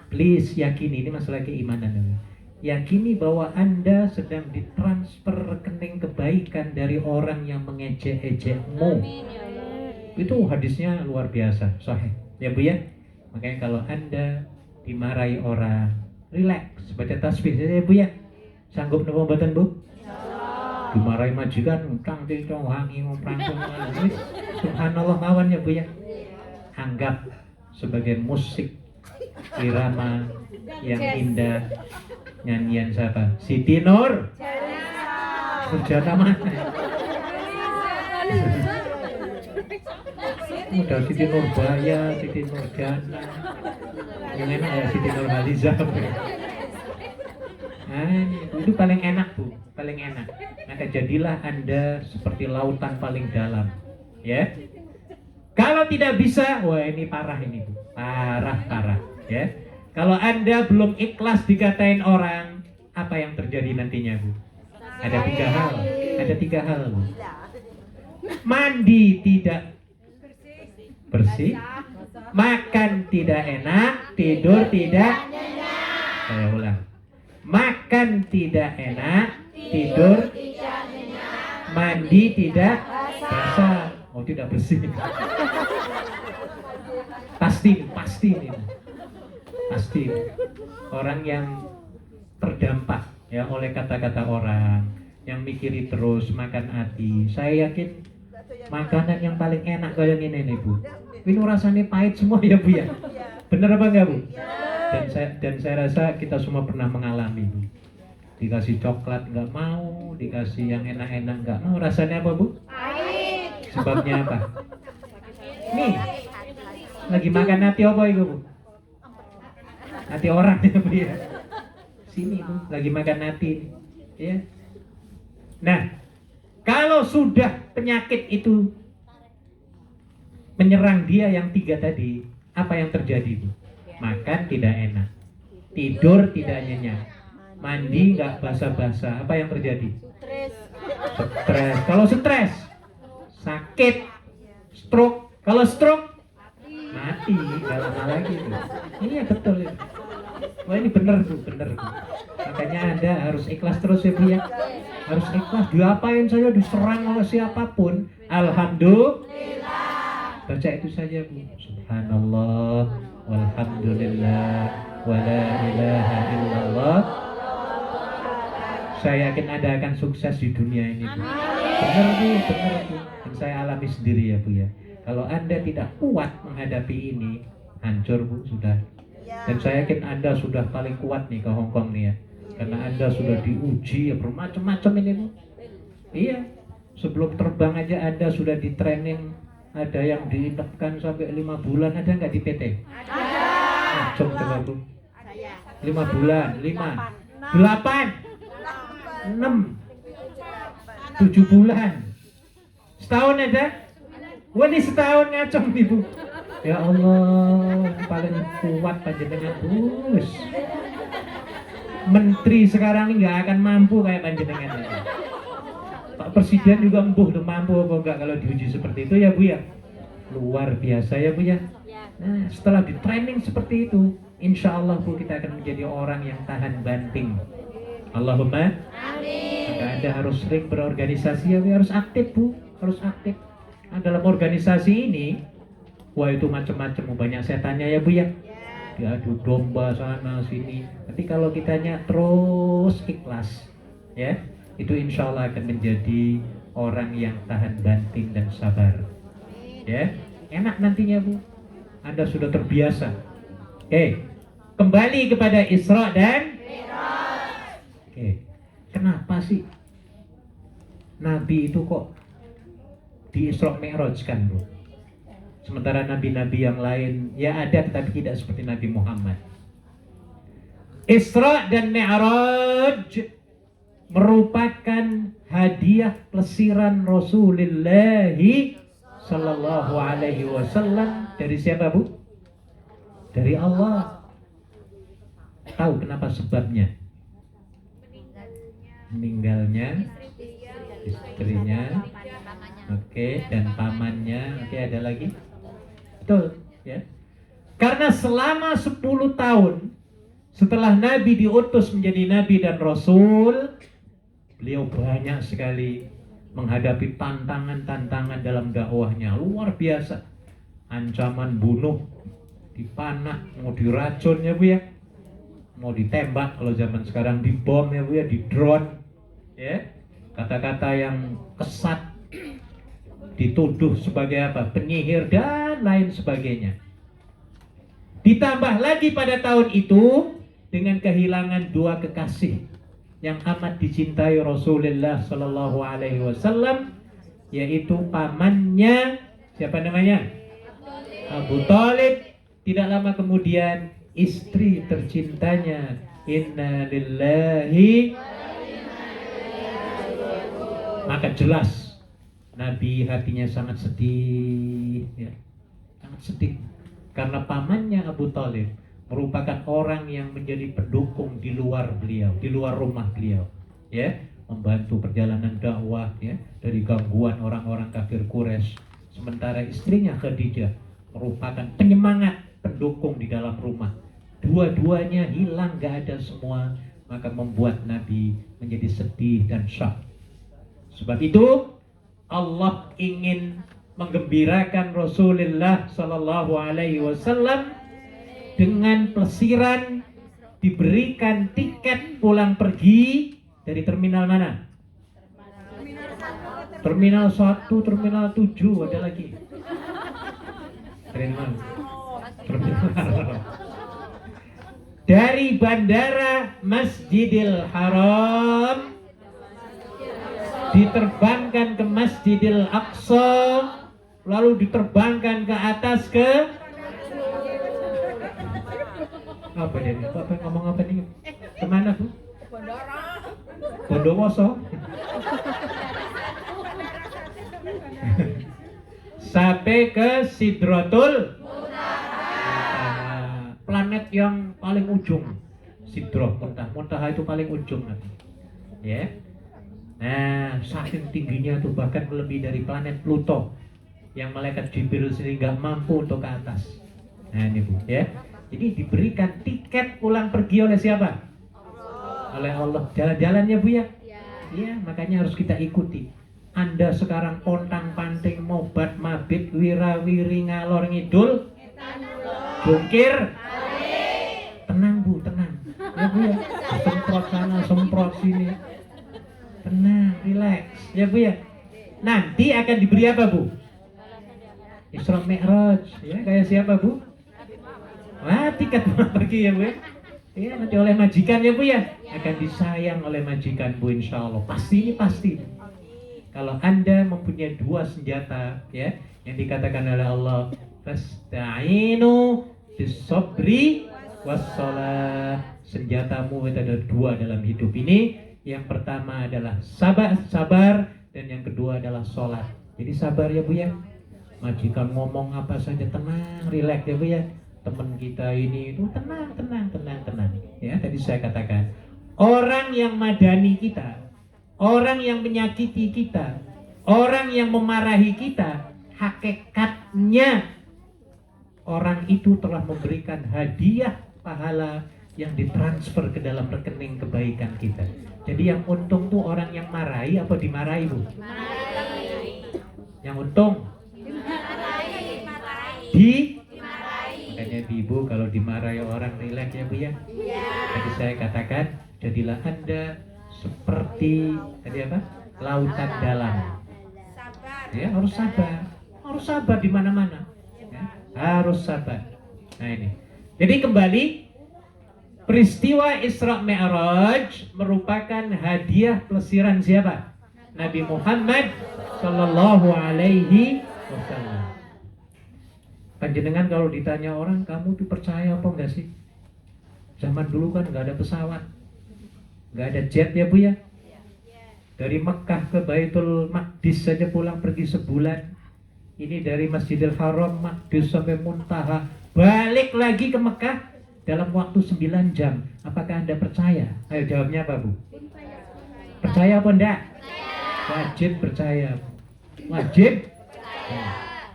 Please yakini, ini masalah keimanan ya. Yakini bahwa Anda sedang ditransfer rekening kebaikan dari orang yang mengejek-ejekmu. Itu hadisnya luar biasa, sahih ya Bu ya. Makanya kalau Anda dimarahi orang, relax, baca tasbih saja ya Bu ya. Sanggup nopo mboten Bu? Dimarahi majikan, utang tong wangi ngomprangkung, subhanallah mawon ya Bu ya. Anggap sebagai musik irama yang indah. Nyanyian siapa? Siti Nur. Surjana mana? Udah Siti Nurbaya, Siti Nurjana, yang enak ya Siti Nurhaliza. Nah, itu paling enak Bu, paling enak. Maka jadilah Anda seperti lautan paling dalam, ya. Kalau tidak bisa, wah ini parah ini Bu, parah, ya. Kalau Anda belum ikhlas dikatain orang, apa yang terjadi nantinya Bu? Ada tiga hal Bu. Mandi tidak bersih, makan tidak enak, tidur tidak nyenyak. Saya ulang. Makan tidak enak, tidur tidak nyenyak, mandi tidak basah. Oh, tidak bersih. Pasti ini. Pasti orang yang terdampak ya oleh kata-kata orang, yang mikiri terus makan hati. Saya yakin makanan yang paling enak kayak ini nih Bu. Ini rasanya pahit semua ya Bu ya. Bener apa enggak Bu? Dan saya rasa kita semua pernah mengalami Bu. Dikasih coklat nggak mau, dikasih yang enak-enak nggak mau. Rasanya apa Bu? Pahit. Sebabnya apa? Nih, lagi makan hati apa itu Bu? Hati orang ya Bu ya. Sini Bu, lagi makan hati ya. Nah, kalau sudah penyakit itu menyerang dia yang tiga tadi, apa yang terjadi Bu? Makan tidak enak, tidur tidak nyenyak, mandi nggak basah-basah. Apa yang terjadi? Stres. Kalau stres, sakit, stroke. Kalau stroke, mati. Nggak lama lagi Bu. Iya betul itu. Wah ini bener Bu. Makanya Anda harus ikhlas terus ya Bu ya. Harus ikhlas. Diapain saya diserang oleh siapapun, alhamdulillah. Baca itu saja Bu. Subhanallah, walhamdulillah, wala ilaha illallah. Saya yakin Anda akan sukses di dunia ini Bu. Benar Bu. Dan saya alami sendiri ya Bu ya. Kalau Anda tidak kuat menghadapi ini, hancur Bu sudah. Dan saya yakin Anda sudah paling kuat nih ke Hongkong nih ya. Karena Anda sudah diuji ya bermacam-macam ini Bu. Iya. Sebelum terbang aja Anda sudah di training. Ada yang diinapkan sampai 5 bulan. Ada nggak di PT? Ada. Coba Bu. 5 bulan, 5, 8, 6, 7 bulan. Setahun ada? Wah ini setahun ngacung nih Bu. Ya Allah, paling kuat panjenengan Gus. Menteri sekarang ini nggak akan mampu kayak panjenengan ini. Pak Presiden juga empuh tuh mampu apa enggak kalau diuji seperti itu ya Bu ya. Luar biasa ya Bu ya. Nah setelah di training seperti itu, insya Allah Bu kita akan menjadi orang yang tahan banting. Allahumma amin. Maka Anda harus sering berorganisasi ya Bu, harus aktif Bu, harus aktif. Nah, dalam organisasi ini, wah itu macam-macam, banyak setannya ya Bu ya. Diadu domba sana sini. Tapi kalau kitanya terus ikhlas, ya, itu insya Allah akan menjadi orang yang tahan banting dan sabar. Ya, enak nantinya Bu. Anda sudah terbiasa. Oke, kembali kepada Isra dan Mi'raj. Oke, kenapa sih Nabi itu kok di Isra Mi'raj kan Bu? Sementara nabi-nabi yang lain ya ada tetapi tidak seperti Nabi Muhammad. Isra dan Mi'raj merupakan hadiah plesiran Rasulullah sallallahu alaihi wasallam dari siapa Bu? Dari Allah. Tahu kenapa sebabnya? Meninggalnya istrinya, oke, dan pamannya, oke, ada lagi? Betul, ya. Karena selama 10 tahun setelah Nabi diutus menjadi Nabi dan Rasul, beliau banyak sekali menghadapi tantangan-tantangan dalam dakwahnya, luar biasa. Ancaman bunuh, dipanah, mau diracun ya Bu ya, mau ditembak kalau zaman sekarang, dibom ya Bu ya, di drone, ya. Kata-kata yang kesat, dituduh sebagai apa? Penyihir dan lain sebagainya. Ditambah lagi pada tahun itu dengan kehilangan dua kekasih yang amat dicintai Rasulullah Sallallahu Alaihi Wasallam, yaitu pamannya Siapa namanya? Abu Thalib. Tidak lama kemudian istri tercintanya, inna lillahi, maka jelas Nabi hatinya sangat sedih, ya. Sangat sedih karena pamannya Abu Thalib merupakan orang yang menjadi pendukung di luar beliau, di luar rumah beliau, ya, membantu perjalanan dakwah, ya, dari gangguan orang-orang kafir Quraisy. Sementara istrinya Khadijah merupakan penyemangat, pendukung di dalam rumah. Dua-duanya hilang, gak ada semua, maka membuat Nabi menjadi sedih dan syok. Sebab itu Allah ingin menggembirakan Rasulullah Sallallahu Alaihi Wasallam dengan plesiran diberikan tiket pulang pergi dari terminal mana? Terminal 1, terminal 7, ada lagi. Terminal. Dari bandara Masjidil Haram diterbangkan ke Masjidil Aqsa, lalu diterbangkan ke atas ke apa jadi? Apa ngomong apa nih? Kemana Bu? Bondowoso. Sampai ke Sidratul Muntaha, planet yang paling ujung. Sidrah Muntaha, Muntaha itu paling ujung nanti. Ya. Nah, saking tingginya tuh bahkan lebih dari planet Pluto yang malaikat Jibril sendiri nggak mampu untuk ke atas. Nah ini Bu, ya. Jadi diberikan tiket pulang pergi oleh siapa? Oleh Allah. Jalan-jalannya Bu ya? Iya, makanya harus kita ikuti. Anda sekarang pontang-panting, mobat, mabit, wira-wiri, ngalor ngidul, jungkir, tenang Bu, tenang. Ya Bu ya, semprot sana, semprot sini. Tenang, relax. Ya Bu ya. Nanti akan diberi apa Bu? Isra Mi'raj. Ya, kayak siapa Bu? Wah, tiket pulang pergi ya Bu ya. Iya, nanti oleh majikan ya Bu ya. Akan disayang oleh majikan Bu, insya Allah. Pasti, ini pasti. Kalau Anda mempunyai dua senjata, ya, yang dikatakan oleh Allah, fasta'inu bis-sabri was-shalah. Senjatamu itu ada dua dalam hidup ini. Yang pertama adalah sabar, dan yang kedua adalah sholat. Jadi sabar ya Bu ya. Majikan ngomong apa saja tenang, rileks ya Bu ya. Teman kita ini itu tenang. Ya, tadi saya katakan, orang yang madani kita, orang yang menyakiti kita, orang yang memarahi kita, hakikatnya orang itu telah memberikan hadiah pahala yang ditransfer ke dalam rekening kebaikan kita. Jadi yang untung tuh orang yang marahi apa dimarahi Bu? Yang untung makanya Ibu kalau dimarahi orang rileks ya Bu ya. Tadi saya katakan, jadilah Anda seperti tadi apa? Lautan dalam. Ya, harus sabar di mana-mana. Ya, harus sabar. Nah ini. Jadi kembali, peristiwa Isra Mi'raj merupakan hadiah plesiran siapa? Nabi Muhammad Sallallahu Alaihi Wasallam. Panjenengan kalau ditanya orang, kamu tuh percaya apa enggak sih? Zaman dulu kan nggak ada pesawat, nggak ada jet ya Bu ya. Dari Mekah ke Baitul Maqdis saja pulang pergi sebulan. Ini dari Masjidil Haram, Maqdis sampai Muntaha, balik lagi ke Mekah dalam waktu 9 jam. Apakah Anda percaya? Ayo jawabnya apa Bu? Percaya apa enggak? Wajib percaya. Wajib.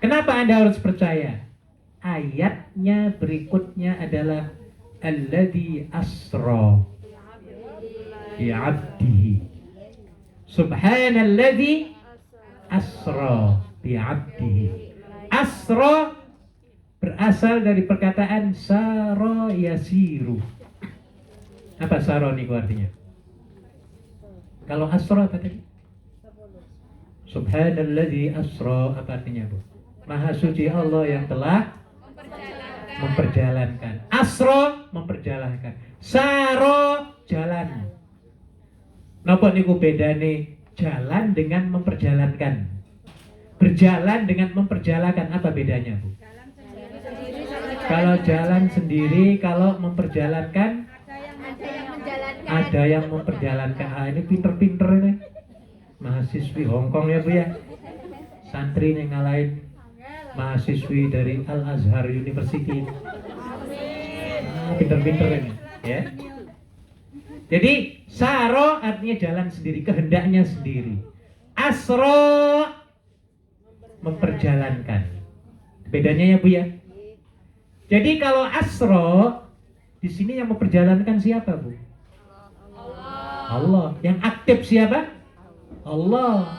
Kenapa Anda harus percaya? Ayatnya berikutnya adalah alladzi asra bi 'abdihi. Subhanalladzi asra bi 'abdihi. Asra berasal dari perkataan sara yasiru. Apa sara niku artinya? Kalau asra apa tadi? Subhanalladzi asra apa artinya Bu? Maha suci Allah yang telah memperjalankan. Asra memperjalankan. Saro jalan. Napa niku bedane jalan dengan memperjalankan? Berjalan dengan memperjalankan, apa bedanya, Bu? Jalan sendiri. Kalau jalan sendiri, kalau memperjalankan ada yang memperjalankan. Ah, ini pinter-pinter ini. Mahasiswi Hongkong ya, Bu ya. Santri yang ngalahin mahasiswi dari Al Azhar University. Ah, pinter-pinter ini, ya. Jadi saro artinya jalan sendiri, kehendaknya sendiri. Asro memperjalankan. Bedanya ya, Bu ya. Jadi kalau asro di sini yang memperjalankan siapa, Bu? Allah. Yang aktif siapa? Allah.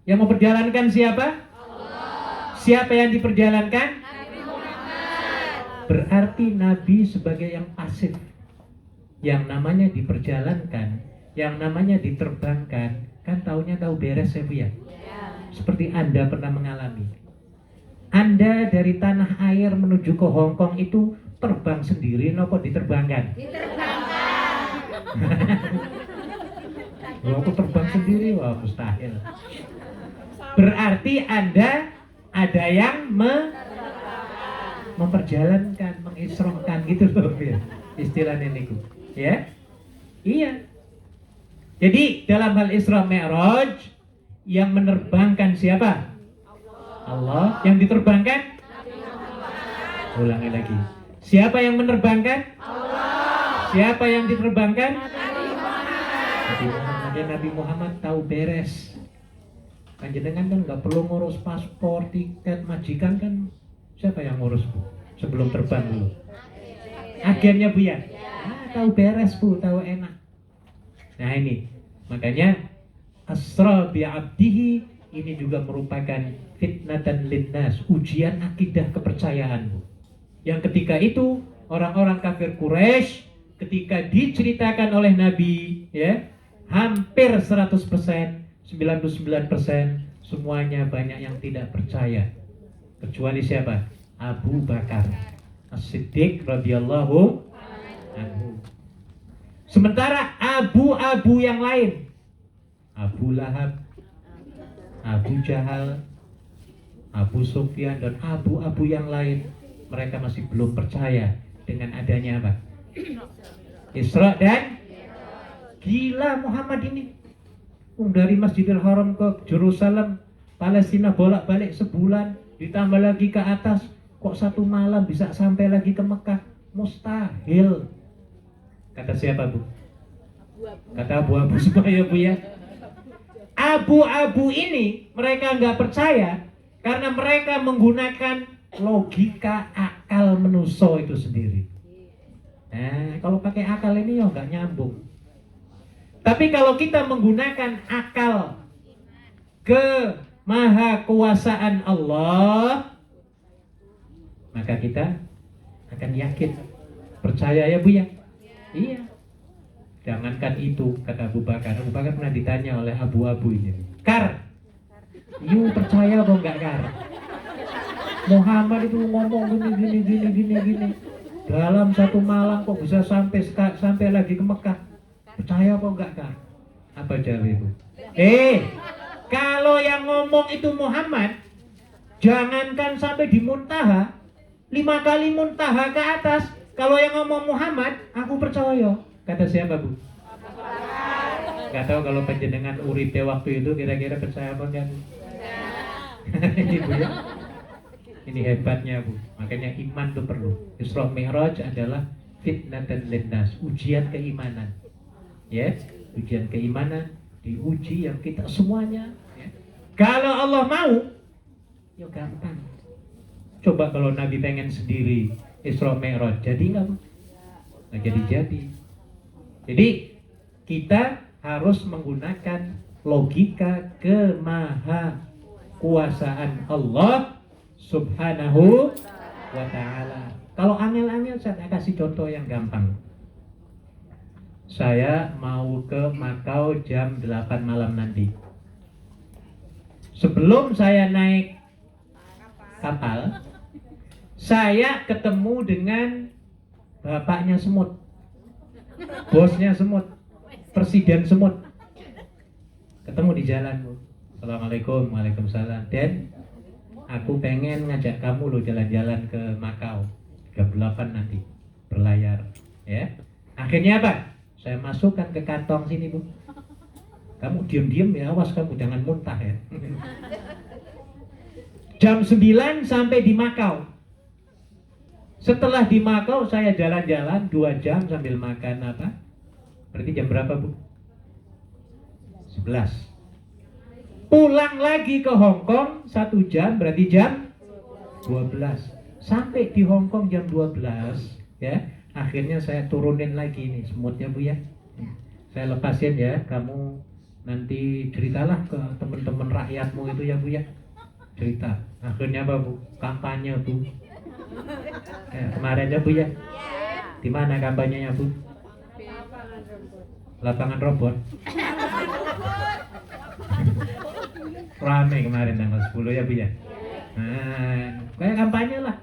Yang memperjalankan siapa? Allah. Siapa yang diperjalankan? Nabi Muhammad. Berarti Nabi sebagai yang pasif. Yang namanya diperjalankan, yang namanya diterbangkan, kan taunya tahu beres ya, Bu ya? Seperti Anda pernah mengalami. Anda dari tanah air menuju ke Hongkong itu terbang sendiri, nopo diterbangkan? Aku terbang sendiri, wah mustahil. Berarti Anda ada yang memperjalankan, mengisrohkan gitu loh, ya. Istilahnya niku, ya? Iya. Jadi dalam hal Isra Mi'raj yang menerbangkan siapa? Allah. Yang diterbangkan? Ulangi lagi. Siapa yang menerbangkan? Allah. Siapa yang diterbangkan? Nabi Muhammad. Nabi Muhammad tahu beres. Panjenengan kan nggak perlu ngurus paspor, tiket, majikan kan siapa yang ngurus, Bu? Sebelum terbang dulu. Agennya, Bu ya? Tahu beres, Bu, tahu enak. Nah ini, makanya asra bi'abdihi ini juga merupakan fitnatan linnas, ujian akidah kepercayaan, Bu. Yang ketika itu orang-orang kafir Quraisy ketika diceritakan oleh Nabi, ya, hampir 100%, 99% semuanya banyak yang tidak percaya. Kecuali siapa? Abu Bakar As-Siddiq radhiyallahu anhu. Sementara abu-abu yang lain, Abu Lahab, Abu Jahal, Abu Sufyan dan abu-abu yang lain, mereka masih belum percaya dengan adanya apa? Isra dan gila Muhammad ini. Dari Masjidil Haram ke Jerusalem, Palestina bolak-balik sebulan, ditambah lagi ke atas, kok satu malam bisa sampai lagi ke Mekah? Mustahil. Kata siapa, Bu? Kata abu-abu semua ya, Bu ya. Abu-abu ini mereka nggak percaya karena mereka menggunakan logika akal manusia itu sendiri. Nah, kalau pakai akal ini ya nggak nyambung. Tapi kalau kita menggunakan akal kemahakuasaan Allah, maka kita akan yakin, percaya ya, Bu ya. Iya. Jangankan itu, kata Abu Bakar. Abu Bakar pernah ditanya oleh abu-abu ini, Kar, you percaya apa enggak, Kar? Muhammad itu ngomong gini. Dalam satu malam kok bisa sampai lagi ke Mekah? Percaya apa enggak, Kar? Apa jawab Ibu? Kalau yang ngomong itu Muhammad, jangankan sampai di muntaha, 5 kali muntaha ke atas. Kalau yang ngomong Muhammad, aku percaya. Kata siapa, Bu? Gak tahu kalau panjenengan uripe waktu itu kira-kira percaya apa enggak, Bu? Ini, Bu ya. Ini hebatnya, Bu. Makanya iman itu perlu. Isra Mi'raj adalah fitnatan linnas, ujian keimanan. Ya, ujian keimanan, diuji yang kita semuanya, ya. Kalau Allah mau, ya gampang. Coba kalau Nabi pengen sendiri Isra Mi'raj, jadi nggak? Nggak jadi. Jadi kita harus menggunakan logika kemahakuasaan Allah Subhanahu wa ta'ala. Kalau angel-angel saya kasih contoh yang gampang. Saya mau ke Makau jam 8 malam nanti. Sebelum saya naik kapal, saya ketemu dengan bapaknya semut, bosnya semut, presiden semut. Ketemu di jalan, Bu. Assalamualaikum, waalaikumsalam. Dan aku pengen ngajak kamu lo jalan-jalan ke Makau 38 nanti berlayar, ya. Akhirnya apa? Saya masukkan ke kantong sini, Bu. Kamu diam-diam ya, awas kamu jangan muntah ya. Jam 9 sampai di Makau. Setelah di Makau saya jalan-jalan 2 jam sambil makan apa? Berarti jam berapa, Bu? 11. Pulang lagi ke Hong Kong 1 jam, berarti jam 12. Sampai di Hong Kong jam 12, ya. Akhirnya saya turunin lagi nih semutnya, Bu ya. Saya lepasin ya, kamu nanti ceritalah ke teman-teman rakyatmu itu ya, Bu ya. Cerita. Akhirnya apa, Bu? Kampanye, Bu. Kemarin ya, Bu ya. Di mana kampanyenya, Bu? Lapangan robot. Rame kemarin tanggal 10 ya, Bu ya. Nah, kayak kampanye lah.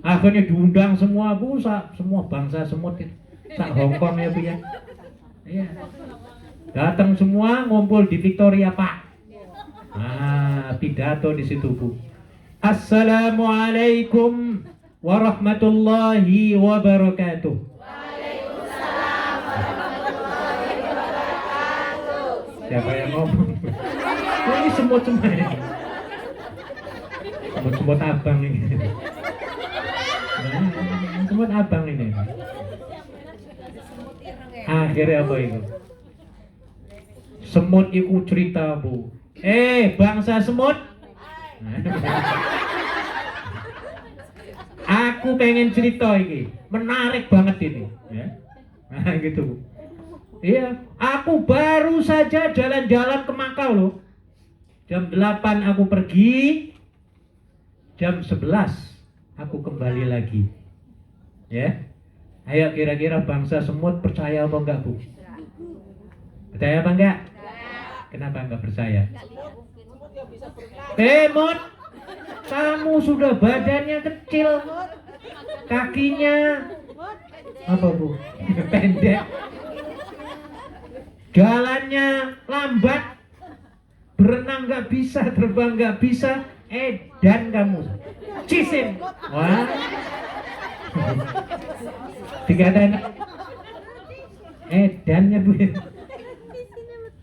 Akhirnya diundang semua, Bu, semua bangsa semut itu. Hong Kong ya, Bu ya. Iya. Datang semua ngumpul di Victoria Park. Pidato di situ, Bu. Assalamualaikum warahmatullahi wabarakatuh. Siapa yang ngomong? Ini semut semua ini. Semut abang ini. Semut abang ini. Akhirnya apa itu? Semut itu cerita, Bu. Bangsa semut. Aku pengen cerita ini. Menarik banget ini. Ya. Nah, gitu, Bu. Iya, aku baru saja jalan-jalan ke Makau loh. Jam 8 aku pergi, jam 11 aku kembali lagi. Ya. Ayo kira-kira bangsa semut percaya apa enggak, Bu? Percaya apa enggak? Kenapa enggak percaya? Mut, kamu sudah badannya kecil, kakinya apa, Bu? Pendek. Jalannya lambat, berenang nggak bisa, terbang nggak bisa, dan kamu cisim. Wah, dikatakan dannya, Bu.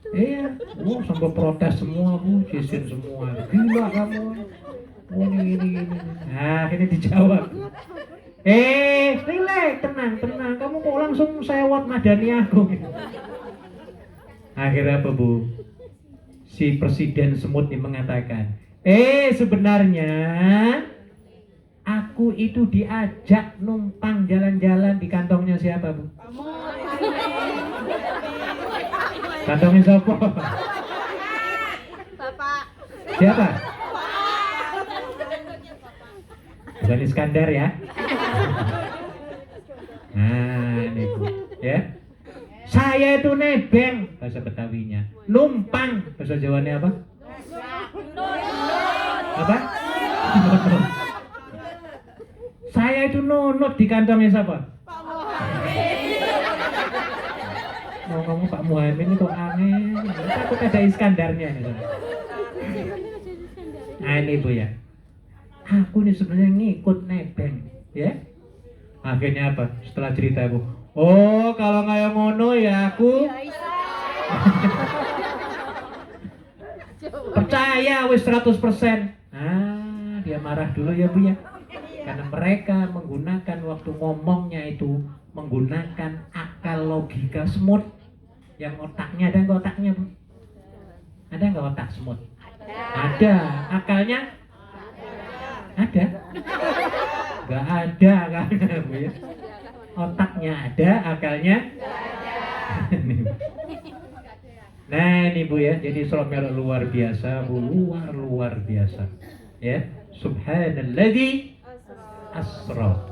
Iya, sampai protes semua, Bu, cisim semua. Gila kamu. Ini. Nah, ini dijawab. Relax, tenang. Kamu kok langsung sewot madani aku. Akhirnya apa, Bu? Si presiden semut ini mengatakan, sebenarnya aku itu diajak numpang jalan-jalan di kantongnya siapa, Bu? Kantongnya siapa? Bapak. Siapa? Bukan Iskandar ya? Nah, ini, Bu, ya. Saya itu nebeng bahasa Betawinya, numpang bahasa Jawanya apa? Apa? Saya itu nunut di kantongnya siapa? Kamu Pak Muhammad itu aneh. Takut ada Iskandarnya nih. Nah ini, Bu ya. Aku ini sebenarnya ngikut nebeng, ya. Akhirnya apa? Setelah cerita, Bu. Kalau kayak ngono ya aku percaya wis 100%. Dia marah dulu ya, Bu ya. Karena mereka menggunakan waktu ngomongnya itu menggunakan akal logika semut. Yang otaknya ada nggak otaknya, Bu? Ada nggak otak semut? Ada. Akalnya? Ada. Nggak ada kan, Bu ya. Otaknya ada, akalnya ada. Nah ini, Bu ya, jadi surat Melok luar biasa, Bu, luar biasa. Ya, Subhanalladzi asra.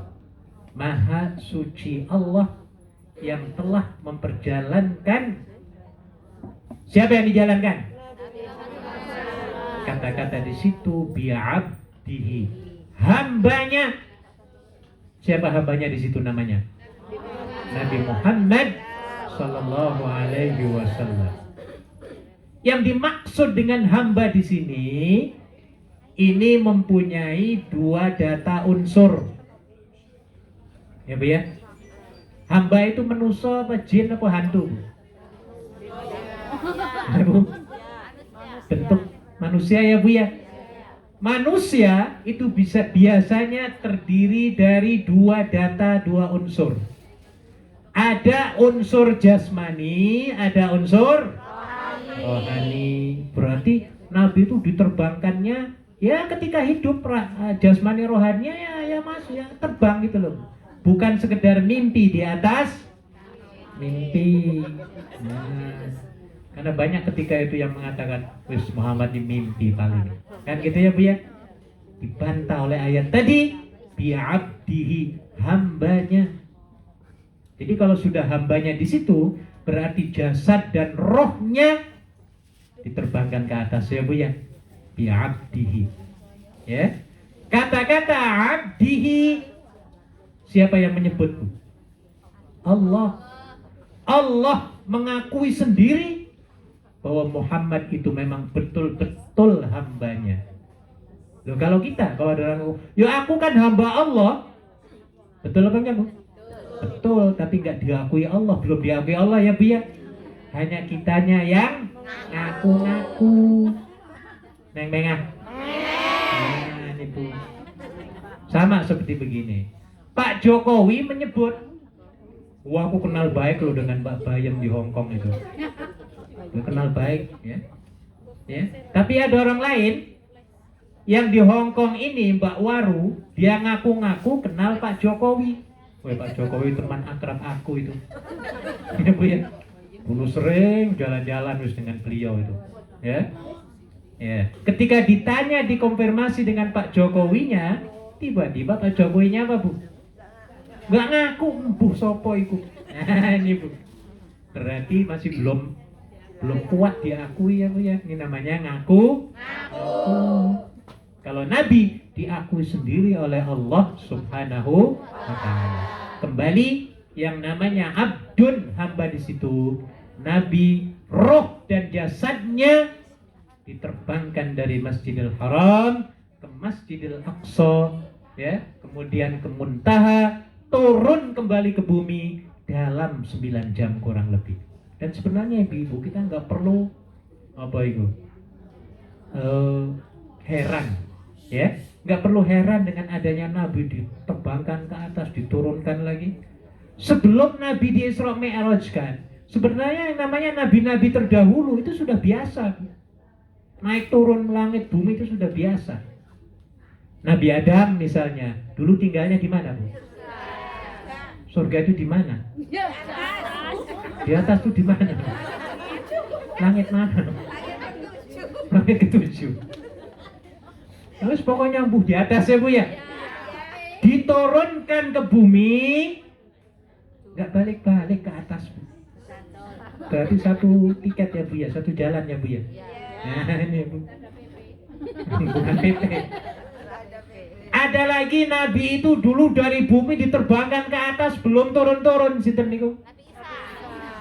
Maha suci Allah yang telah memperjalankan. Siapa yang dijalankan? Kata-kata di situ bi'abdihi, hambanya. Siapa hambanya di situ namanya? Nabi Muhammad sallallahu alaihi wasallam. Yang dimaksud dengan hamba di sini ini mempunyai dua data unsur. Ya Bu ya. Hamba itu manusia apa jin apa hantu? Ya, Bu. Bentuk manusia ya Bu ya. Manusia itu biasanya terdiri dari dua data, dua unsur. Ada unsur jasmani, ada unsur rohani. Berarti Nabi itu diterbangkannya ya ketika hidup, jasmani rohaninya ya mas ya terbang gitu loh. Bukan sekedar mimpi di atas mimpi. Nah, karena banyak ketika itu yang mengatakan wis Muhammad di mimpi paling. Kan gitu ya Bu ya. Dibantah oleh ayat tadi, bi'abdihi, hambanya. Jadi kalau sudah hambanya di situ, berarti jasad dan rohnya diterbangkan ke atas ya Bu ya. Bi'abdihi. Ya. Kata-kata abdihi, siapa yang menyebut Bu? Allah. Allah mengakui sendiri bahwa Muhammad itu memang betul-betul hambanya. Loh, kalau ada orang, ya aku kan hamba Allah. Betul apa enggak Bu? Betul, tapi enggak diakui Allah, belum diakui Allah ya Bu ya. Hanya kitanya yang ngaku-ngaku. Neng-nengah. Nah, ini Bu. Sama seperti begini. Pak Jokowi menyebut, wah aku kenal baik loh dengan Mbak Bayem di Hong Kong itu. Dia kenal baik ya. Ya. Tapi ada orang lain yang di Hong Kong ini, Mbak Waru, dia ngaku-ngaku kenal Pak Jokowi. Wah, Pak Jokowi teman akrab aku itu. Ya Bu ya. Dulu sering jalan-jalan dengan beliau itu. Ya. Ya. Ketika ditanya dikonfirmasi dengan Pak Jokowinya, tiba-tiba Pak Jokowinya apa Bu? Nggak ngaku, Bu sopo iku. Nah, ini Bu. Berarti masih belum kuat diakui ya Bu ya. Ini namanya ngaku. Kalau Nabi diakui sendiri oleh Allah Subhanahu wa taala. Kembali yang namanya abdun, hamba di situ. Nabi, roh dan jasadnya diterbangkan dari Masjidil Haram ke Masjidil Aqsa, ya, kemudian ke Muntaha, turun kembali ke bumi dalam 9 jam kurang lebih. Dan sebenarnya ibu kita nggak perlu apa itu heran, ya, nggak perlu heran dengan adanya Nabi diterbangkan ke atas, diturunkan lagi. Sebelum Nabi di Isra Mi'rajkan, sebenarnya yang namanya nabi-nabi terdahulu itu sudah biasa, naik turun langit bumi itu sudah biasa. Nabi Adam misalnya, dulu tinggalnya di mana Bu? Surga itu di mana? Di atas itu di mana? Langit mana? Langit ketujuh. Terus pokoknya Bu di atas ya Bu ya. Diturunkan ke bumi, nggak balik-balik ke atas Bu. Berarti satu tiket ya Bu ya, satu jalan ya Bu ya. Nah ini Bu. Bukan PP. Ada lagi Nabi itu dulu dari bumi diterbangkan ke atas, belum turun-turun sinten niku?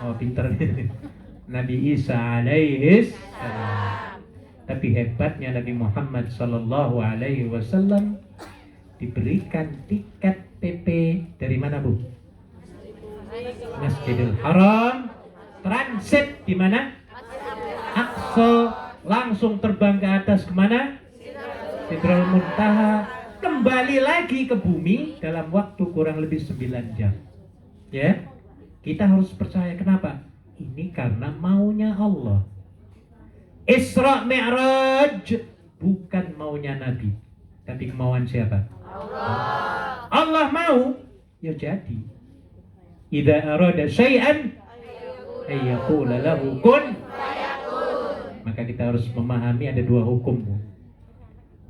Oh pinter. Nabi Isa alaihi salam. Tapi hebatnya Nabi Muhammad sallallahu alaihi wasallam diberikan tiket PP dari mana Bu? Masjidil Haram, transit di mana? Aqsa, langsung terbang ke atas kemana? Sidratul Muntaha, kembali lagi ke bumi dalam waktu kurang lebih 9 jam. Ya, kita harus percaya. Kenapa? Ini karena maunya Allah. Isra Mi'raj bukan maunya Nabi, tapi kemauan siapa? Allah. Allah mau, ya jadi. Idza arada syai'an ayyaqula lahu kun fayakun. Maka kita harus memahami ada dua hukum.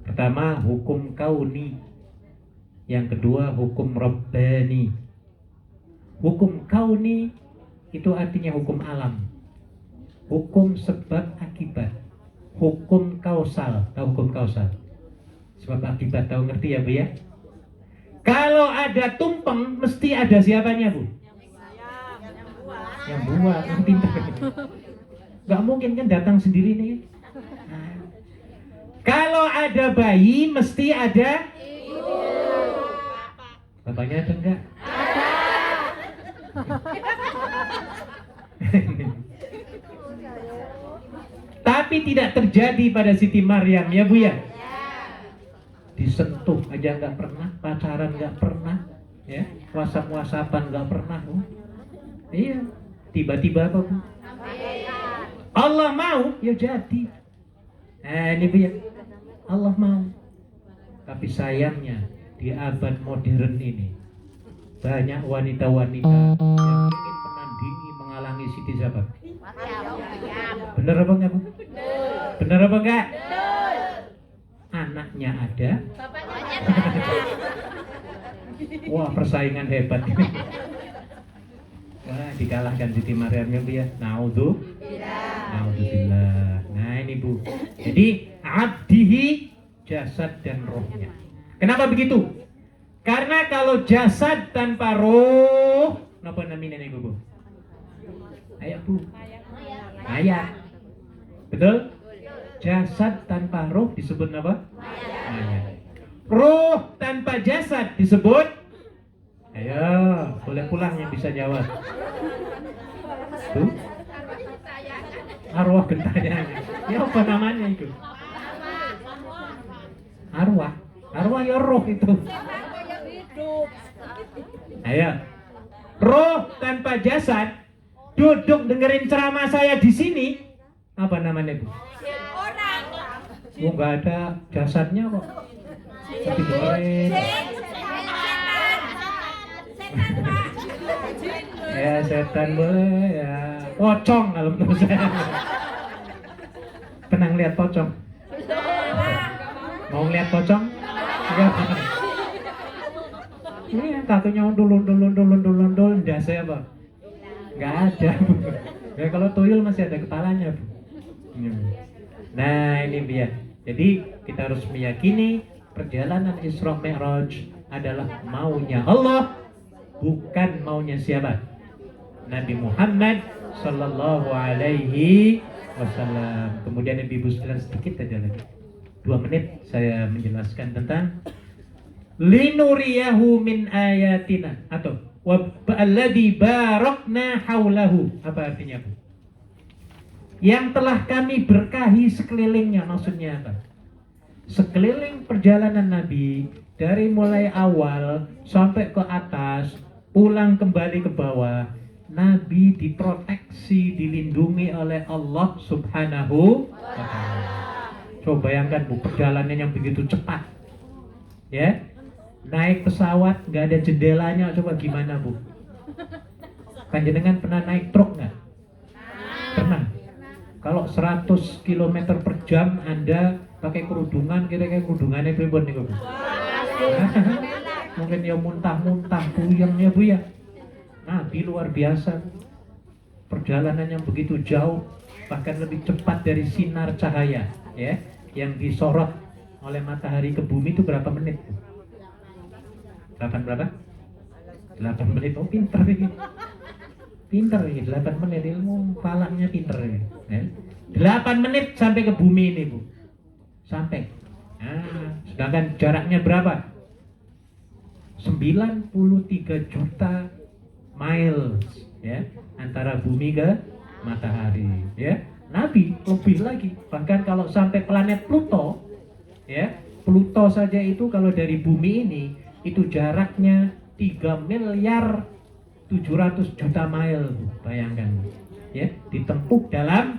Pertama hukum kauni, yang kedua hukum rabbani. Hukum kauni itu artinya hukum alam, hukum sebab akibat, hukum kausal. Tahu hukum kausal? Sebab akibat, tahu ngerti ya Bu ya? Kalau ada tumpeng mesti ada siapanya Bu? Yang buat, yang pintar. Gak mungkin kan datang sendiri nih. Nah, Kalau ada bayi mesti ada bapaknya ada enggak? Tapi tidak terjadi pada Siti Maryam ya Bu ya. Disentuh aja nggak pernah, pacaran nggak pernah, ya, wasap-wasapan nggak pernah Bu. Iya, tiba-tiba apa Bu? Allah mau ya jadi. Nah ini Bu ya, Allah mau. Tapi sayangnya di abad modern ini banyak wanita-wanita yang ingin menandingi menghalangi Siti siapa? Bener apa enggak Bu? Bener apa enggak? Anaknya ada. Wah persaingan hebat ini. Wah dikalahkan Siti Maryam ya Bu ya. Naudzubillah. Nah ini Bu. Jadi abdihi jasad dan rohnya. Kenapa begitu? Karena kalau jasad tanpa roh, apa namanya ini Bu? Ayat Bu. Ayat. Betul? Jasad tanpa roh disebut apa? Ayat. Roh tanpa jasad disebut? Ayo, boleh pulang yang bisa jawab. Tuh. Arwah gentayangan. Ya apa namanya itu? Arwah. Arwah ya roh itu. Ayo. Roh tanpa jasad duduk dengerin ceramah saya di sini. Apa namanya Bu? Oh, nggak ada jasadnya kok. Tapi dengerin. Ya setan boleh ya. Pocong kalau menurut saya. Pernah lihat pocong? Mau lihat pocong? Enggak. Ini yang kakinya undul, dasnya apa? Enggak ada. Ya kalau tuyul masih ada kepalanya, Bu. Nah, ini dia. Jadi kita harus meyakini perjalanan Isra Mi'raj adalah maunya Allah, bukan maunya siapa? Nabi Muhammad sallallahu alaihi wasallam. Kemudian Ibu sekalian sedikit aja lagi. 2 menit saya menjelaskan tentang linuriyahu min ayatina atau alladzi barakna haulahu. Apa artinya Bu? Yang telah kami berkahi sekelilingnya, maksudnya apa? Sekeliling perjalanan Nabi dari mulai awal sampai ke atas, pulang kembali ke bawah, Nabi diproteksi, dilindungi oleh Allah Subhanahu wa ta'ala. Coba bayangkan Bu, perjalanan yang begitu cepat. Ya. Naik pesawat nggak ada jendelanya, coba gimana Bu? Panjenengan pernah naik truk nggak? Pernah. Kalau 100 km per jam Anda pakai kerudungan, kira-kira kerudungannya pripun nih Bu? Mungkin ya muntah-muntah, puyeng ya Bu ya. Nabi luar biasa. Perjalanan yang begitu jauh, bahkan lebih cepat dari sinar cahaya, ya, yang disorot oleh matahari ke bumi itu berapa menit? 8 berapa? 8 menit. Oh pinter ini. Pinter ini 8 menit. Ilmu palangnya pinter ini. Ya. 8 menit sampai ke bumi ini Bu. Sampai. Nah, sedangkan jaraknya berapa? 93 juta miles, ya, antara bumi ke matahari, ya. Nabi lebih lagi, bahkan kalau sampai planet Pluto, ya, Pluto saja itu kalau dari bumi ini itu jaraknya 3 miliar 700 juta mile, bayangkan, ya, ditempuh dalam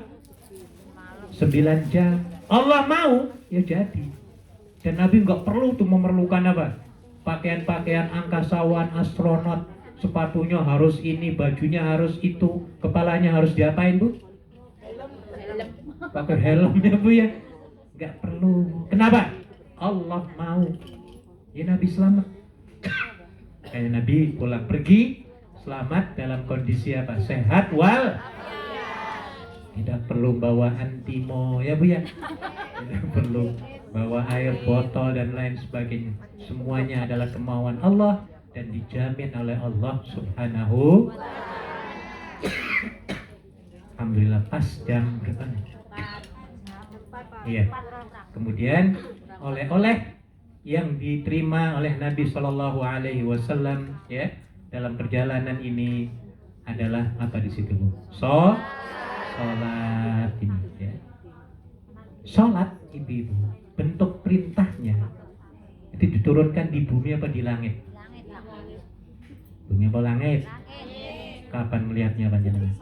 9 jam. Allah mau, ya jadi. Dan Nabi nggak perlu tuh memerlukan apa? Pakaian-pakaian angkasawan, astronot, sepatunya harus ini, bajunya harus itu, kepalanya harus diapain Bu? Pakai helm ya Bu ya? Nggak perlu. Kenapa? Allah mau. Ya Nabi selamat. Kayak Nabi pulang pergi selamat dalam kondisi apa? Sehat wal. Tidak perlu bawa antimo ya Bu ya. Tidak perlu bawa air botol dan lain sebagainya. Semuanya adalah kemauan Allah dan dijamin oleh Allah Subhanahu. Alhamdulillah pas jam berapa? Iya. Kemudian oleh-oleh yang diterima oleh Nabi Shallallahu Alaihi Wasallam ya dalam perjalanan ini adalah apa di situ Bu? Sholat ini ya. Sholat ibu-ibu bentuk perintahnya itu diturunkan di bumi apa di langit? Bumi apa langit? Kapan melihatnya panjenengan?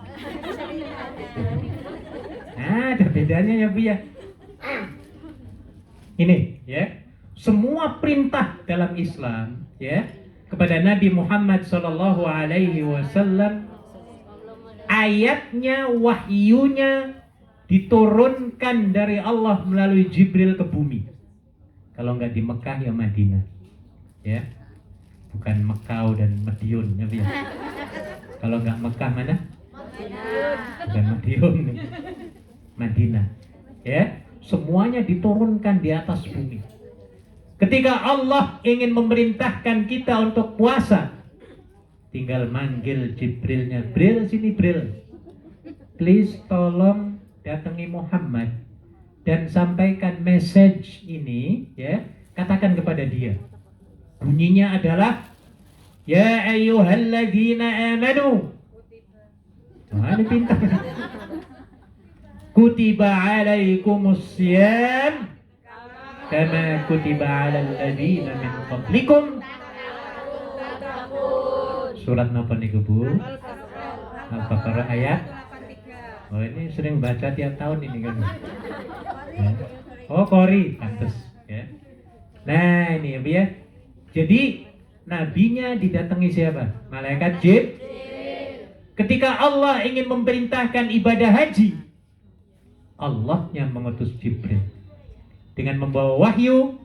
Ada bedanya ya Bu ya. Ini ya, semua perintah dalam Islam ya kepada Nabi Muhammad Sallallahu Alaihi Wasallam, ayatnya, wahyunya diturunkan dari Allah melalui Jibril ke bumi. Kalau nggak di Mekah ya Madinah, ya, bukan Mekau dan Madiun ya, Bu ya. Kalau nggak Mekah mana? Bukan Madiun, Madinah, ya. Semuanya diturunkan di atas bumi. Ketika Allah ingin memerintahkan kita untuk puasa, tinggal manggil Jibrilnya, Bril sini Bril, please tolong datangi Muhammad dan sampaikan message ini, ya, katakan kepada dia. Bunyinya adalah ya ayyuhalladzina amanu. Wah, ini pintar. Kutiba alaikumus syiyam kama kutiba alal ladzina min qablikum. Surat napa niku Bu? Al-Baqarah ayat. Oh, ini sering baca tiap tahun ini kan. Ya. Oh, Qori, pantes ya. Nah, ini ya Bu ya. Jadi nabinya didatangi siapa? Malaikat Jibril. Ketika Allah ingin memerintahkan ibadah haji, Allah yang mengutus Jibril dengan membawa wahyu,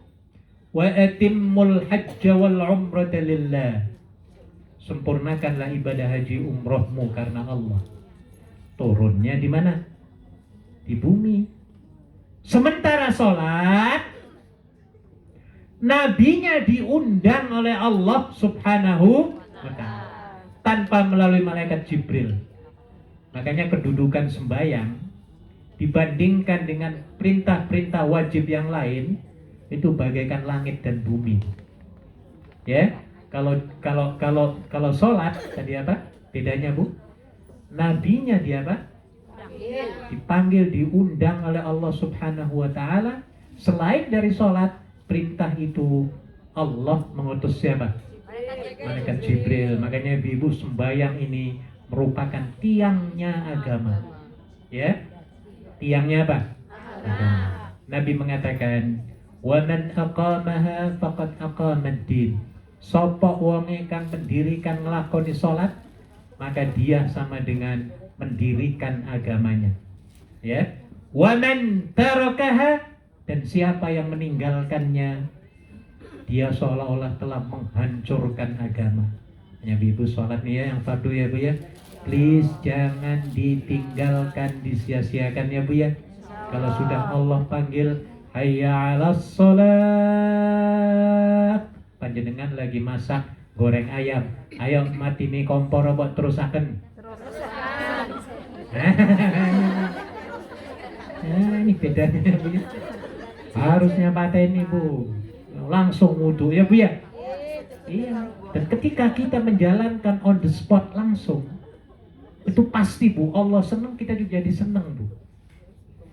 wa atimmul hajja wal umrata lillah. Sempurnakanlah ibadah haji umrohmu karena Allah. Turunnya di mana? Di bumi. Sementara sholat, nabinya diundang oleh Allah Subhanahu wa ta'ala tanpa melalui malaikat Jibril. Makanya kedudukan sembahyang dibandingkan dengan perintah-perintah wajib yang lain itu bagaikan langit dan bumi. Ya, kalau sholat tadi apa? Bedanya Bu? Nabinya dia apa? Dipanggil, diundang oleh Allah Subhanahu wa ta'ala. Selain dari sholat, perintah itu Allah mengutus siapa? Malaikat Jibril. Makanya ibu sembahyang ini merupakan tiangnya agama. Ya, tiangnya apa? Agama. Nabi mengatakan, wa man aqamaha faqad aqamad-din. Sapa wonge kang mendirikan nglakoni salat, maka dia sama dengan mendirikan agamanya. Ya. Wa man tarakaha, dan siapa yang meninggalkannya, dia seolah-olah telah menghancurkan agama. Ya, ibu salat nih ya yang fardu ya Bu ya. Please jangan ditinggalkan, disia-siakan ya Bu ya. Kalau sudah Allah panggil hayya 'alas shalat, panjenengan lagi masak goreng ayam, ayo mati mie kompor apa terusaken? Nah, ini bedanya Bu ya. Harusnya pateni Bu, langsung wudu ya Bu ya. Iya. Dan ketika kita menjalankan on the spot langsung, itu pasti Bu, Allah senang, kita juga jadi senang Bu.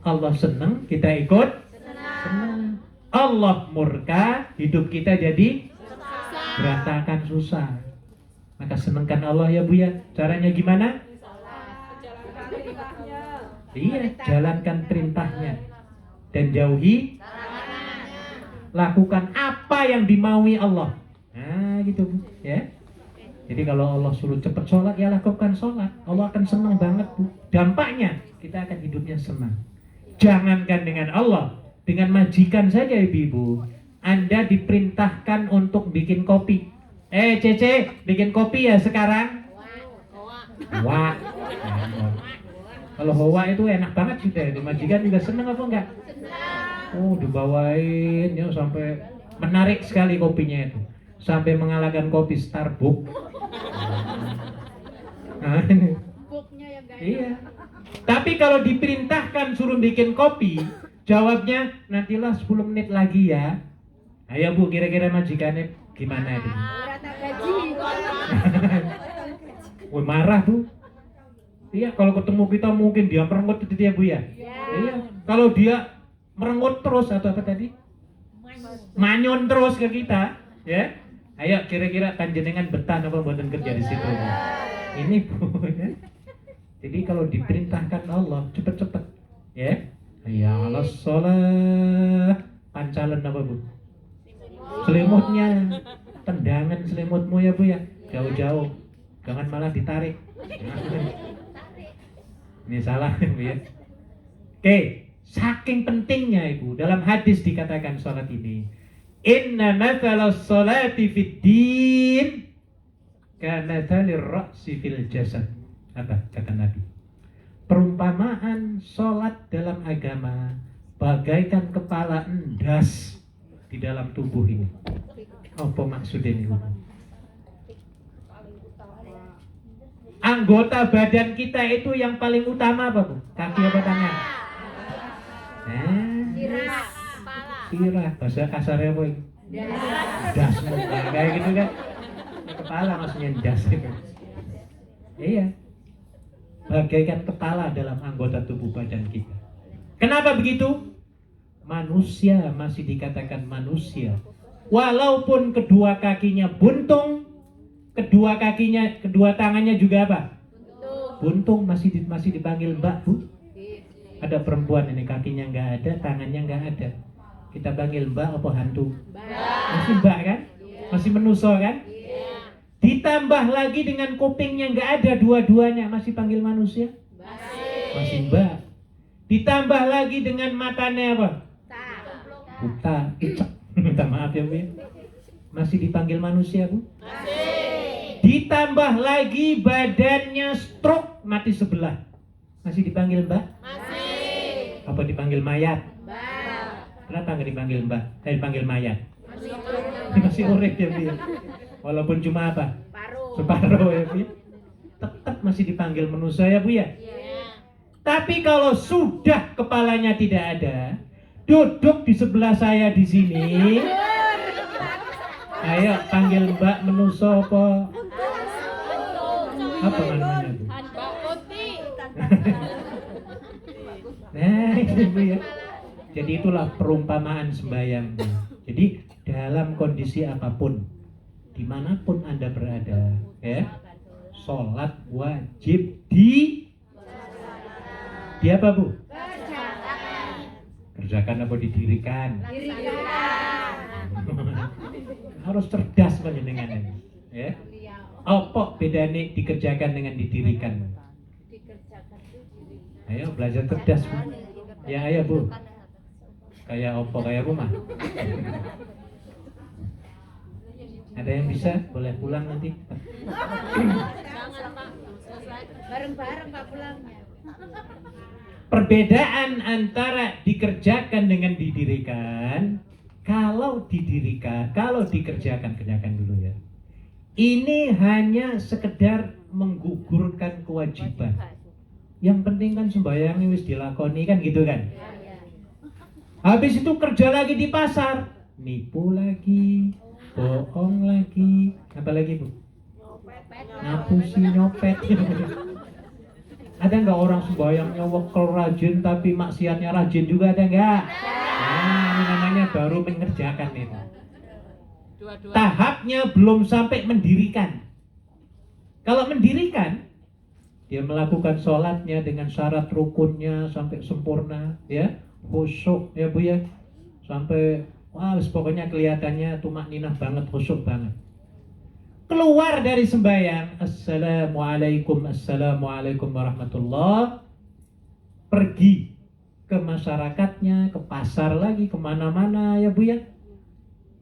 Allah senang, kita ikut senang. Allah murka, hidup kita jadi berantakan, susah. Maka senangkan Allah ya Bu ya. Caranya gimana? Iya, jalankan perintahnya dan jauhi lakukan apa yang dimaui Allah. Nah gitu Bu ya. Jadi kalau Allah suruh cepat sholat, ya lakukan sholat. Allah akan senang banget Bu. Dampaknya kita akan hidupnya senang. Jangankan dengan Allah, dengan majikan saja ibu-ibu. Anda diperintahkan untuk bikin kopi. Cece, bikin kopi ya sekarang. Wah. Kalau hawa itu enak banget sih deh. Majikan juga senang apa enggak? Oh, dibawain ya sampai menarik sekali kopinya itu. Sampai mengalahkan kopi Starbucks. Nah, iya. Tapi kalau diperintahkan suruh bikin kopi, Jawabnya nantilah 10 menit lagi ya. Ayo Bu, kira-kira majikannya gimana itu? Rata gaji. Woi marah Bu. Iya, kalau ketemu kita mungkin dia merengut itu ya Bu ya. Iya, kalau dia merengut terus atau apa tadi? Manyun terus ke kita, ya. Ayo kira-kira panjenengan betah apa mboten kerja di situ? Ini Bu. Ya. Jadi kalau diperintahkan Allah cepet-cepet, ya. Ya Allah sholat pancalan apa Bu? Selimutnya, tendangan selimutmu ya Bu ya, jauh-jauh, jangan malah ditarik. Ini salah Bu ya. Oke, saking pentingnya Ibu, dalam hadis dikatakan sholat ini, inna mathala sholati fid din kamathalir ra'si fil jasad. Apa kata Nabi? Perumpamaan sholat dalam agama bagaikan kepala endas di dalam tubuh ini. Apa maksudnya ini? Anggota badan kita itu yang paling utama apa Bu? Kaki apa tangan? Sirah. Kepala. Sirah, bahasa kasarnya apa? Das. Nah, kayak gitu kan? Kepala maksudnya das itu. Iya. Bagaikan kepala dalam anggota tubuh badan kita. Kenapa begitu? Manusia masih dikatakan manusia. Walaupun kedua kakinya buntung, kedua tangannya juga apa? Buntung, masih dipanggil Mbak Bu. Ada perempuan ini kakinya nggak ada, tangannya nggak ada. Kita panggil Mbak apa hantu? Masih Mbak kan? Masih menuso kan? Ditambah lagi dengan kupingnya nggak ada dua-duanya, masih panggil manusia? Masih Mbak. Ditambah lagi dengan matanya apa? Buta. Minta maaf ya Bu ya. Masih dipanggil manusia Bu? Ditambah lagi badannya stroke, mati sebelah, masih dipanggil Mbak? Masih. Apa dipanggil mayat? Mbak. Kenapa nggak dipanggil Mbak? Dipanggil mayat? Masih urip ya Bu ya. Walaupun cuma apa? Separuh ya Bu. Tetap masih dipanggil manusia ya Bu ya. Tapi kalau sudah kepalanya tidak ada, duduk di sebelah saya di sini. Ayo panggil Mbak menuso apa? Apa namanya Bu? Nah itu Bu ya. Jadi itulah perumpamaan sembahyang Bu. Jadi dalam kondisi apapun, dimanapun Anda berada, ya, sholat wajib di apa Bu? Kerjakan apa didirikan? Harus cerdas panjenengan, ya. Apa bedanya dikerjakan dengan didirikan? Ayo belajar cerdas Bu. Ya ayo Bu. Kayak opo kayak rumah. Ada yang bisa? Boleh pulang nanti. Bareng-bareng Pak pulangnya. Perbedaan antara dikerjakan dengan didirikan. Kalau dikerjakan, kerjakan dulu ya. Ini hanya sekedar menggugurkan kewajiban. Yang penting kan sembahyangnya wis dilakoni kan gitu kan. Habis itu kerja lagi di pasar, nipu lagi, bohong lagi, apa lagi Bu? Ngapusi, nyopet. Ada nggak orang sembahyangnya wekel rajin tapi maksiatnya rajin juga, ada nggak? Nah, ini namanya baru mengerjakan itu. Tahapnya belum sampai mendirikan. Kalau mendirikan, dia melakukan sholatnya dengan syarat rukunnya sampai sempurna, ya, khusyuk ya Bu ya, sampai wah pokoknya kelihatannya tumakninah banget, khusyuk banget. Keluar dari sembahyang, assalamualaikum warahmatullah, pergi ke masyarakatnya, ke pasar lagi, kemana-mana ya Bu ya.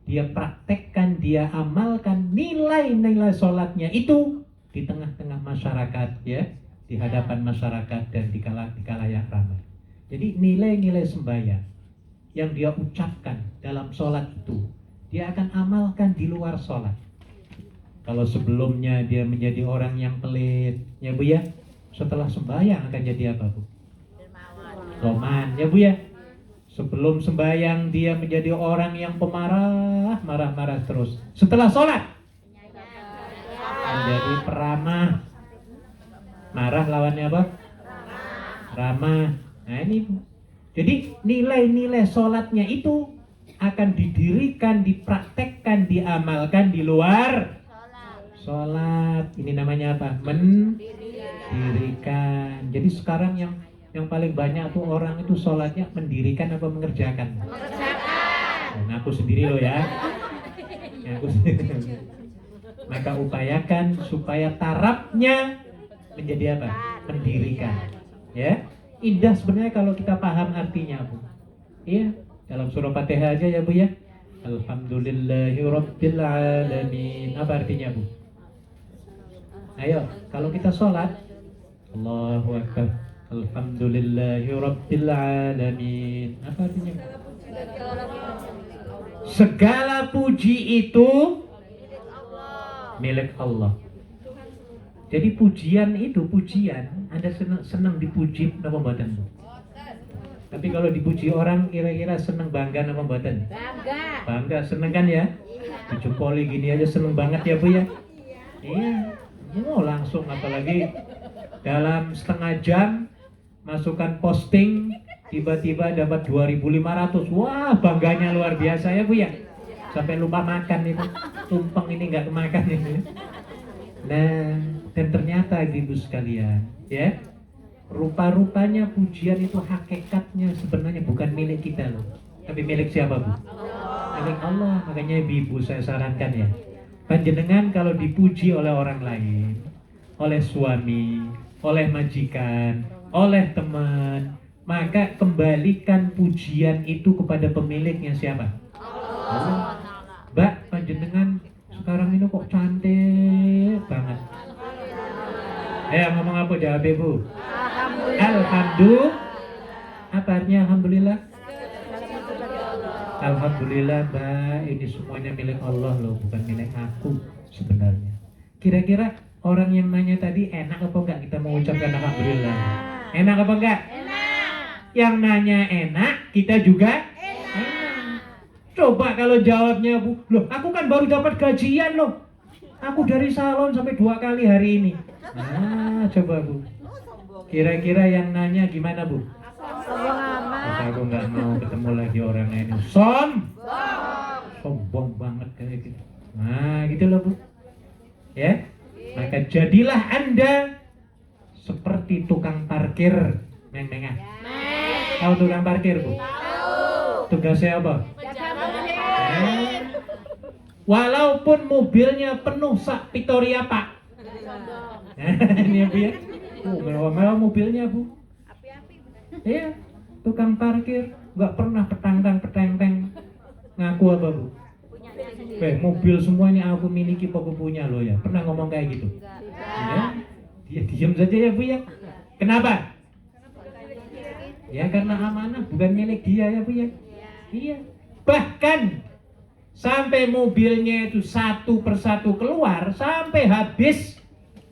Dia praktekkan, dia amalkan nilai-nilai sholatnya itu di tengah-tengah masyarakat ya, di hadapan masyarakat dan di kalayak ramai. Jadi nilai-nilai sembahyang yang dia ucapkan dalam sholat itu, dia akan amalkan di luar sholat. Kalau sebelumnya dia menjadi orang yang pelit, ya Bu ya, setelah sembahyang akan jadi apa Bu? Roman, ya Bu ya. Sebelum sembahyang dia menjadi orang yang pemarah, marah-marah terus. Setelah sholat menjadi peramah. Marah lawannya apa? Ramah. Nah ini Bu. Jadi nilai-nilai sholatnya itu akan didirikan, dipraktekkan, diamalkan di luar sholat. Ini namanya apa? Mendirikan. Jadi sekarang yang paling banyak tuh orang itu sholatnya mendirikan apa mengerjakan? Mengerjakan. Ngaku sendiri loh ya. Ngaku sendiri. Maka upayakan supaya tarafnya menjadi apa? Mendirikan. Ya. Indah sebenarnya kalau kita paham artinya Bu. Iya. Dalam surah Fatihah aja ya Bu ya. Alhamdulillahirabbil alamin. Apa artinya Bu? Ayo, kalau kita sholat, Allahu Akbar. Alhamdulillahirabbil alamin. Apa artinya? Segala puji itu milik Allah. Jadi pujian itu pujian, Anda senang dipuji apa mboten? Tapi kalau dipuji orang kira-kira senang bangga apa mboten? Bangga. Bangga, seneng kan ya? Dijempoli gini aja seneng banget ya Bu ya? Iya. Oh, langsung apalagi dalam setengah jam masukkan posting tiba-tiba dapat 2.500. Wah, bangganya luar biasa ya Bu ya. Sampai lupa makan itu. Tumpeng ini nggak kemakan ini. Nah, dan ternyata Ibu sekalian, ya. Rupa-rupanya pujian itu hakikatnya sebenarnya bukan milik kita loh. Tapi milik siapa Bu? Milik Allah. Makanya Ibu saya sarankan ya. Panjenengan kalau dipuji oleh orang lain, oleh suami, oleh majikan, oleh teman, maka kembalikan pujian itu kepada pemiliknya siapa? Allah. Mbak, panjenengan sekarang ini kok cantik banget. Ngomong apa jawab Bu? Alhamdulillah. Apa artinya alhamdulillah? Alhamdulillah Mbak, ini semuanya milik Allah loh, bukan milik aku sebenarnya. Kira-kira orang yang nanya tadi enak apa enggak kita mengucapkan alhamdulillah? Enak apa enggak? Enak. Yang nanya enak, kita juga enak. Coba kalau jawabnya Bu, loh aku kan baru dapat gajian loh. Aku dari salon sampai 2 kali hari ini. Nah, coba Bu. Kira-kira yang nanya gimana Bu? Aku nggak mau ketemu lagi orang ini. Sombong banget kayak gitu. Nah, gitu loh Bu. Ya, maka jadilah Anda seperti tukang parkir meng-mengah. Tahu tukang parkir Bu? Tugasnya apa? Walaupun mobilnya penuh sak Victoria Pak. Ini ya Bu ya. Mewah-mewah mobilnya Bu. Iya, tukang parkir nggak pernah petang-tang. Ngaku apa Bu? Mobil semua ini aku miliki, aku punya loh ya. Pernah ngomong kayak gitu? Ya, dia diam saja ya Bu ya. Kenapa? Ya karena amanah, bukan milik dia ya Bu ya. Iya. Bahkan sampai mobilnya itu satu persatu keluar sampai habis.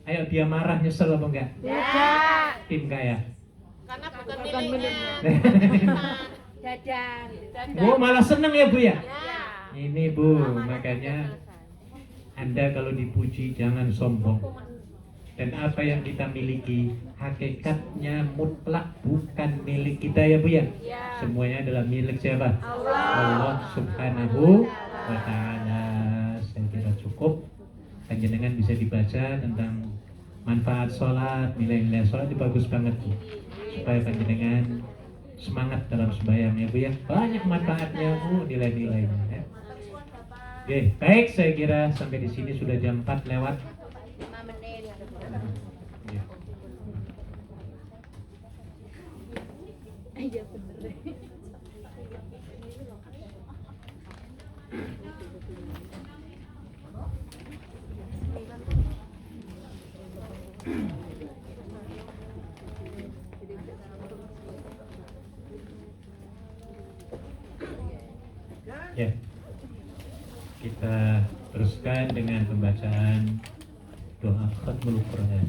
Ayo dia marah, nyesel apa enggak? Ya. Tim kaya. Karena bukan miliknya. Jajan. Bu malah seneng ya Bu ya? Ya. Ini Bu, makanya Anda kalau dipuji jangan sombong. Dan apa yang kita miliki hakikatnya mutlak bukan milik kita ya Bu ya. Semuanya adalah milik siapa? Allah Subhanahu wa Ta'ala. Saya kira cukup. Panjenengan bisa dibaca tentang manfaat sholat, nilai-nilai sholat itu bagus banget Bu. Supaya panjenengan semangat dalam sembahyang ya Bu ya. Banyak manfaatnya Bu, nilai-nilainya ya. Oke, baik, saya kira sampai di sini sudah jam 4 lewat. 5 menit. Ya. Iya bener. Ya. Kita teruskan dengan pembacaan doa khatmul Quran.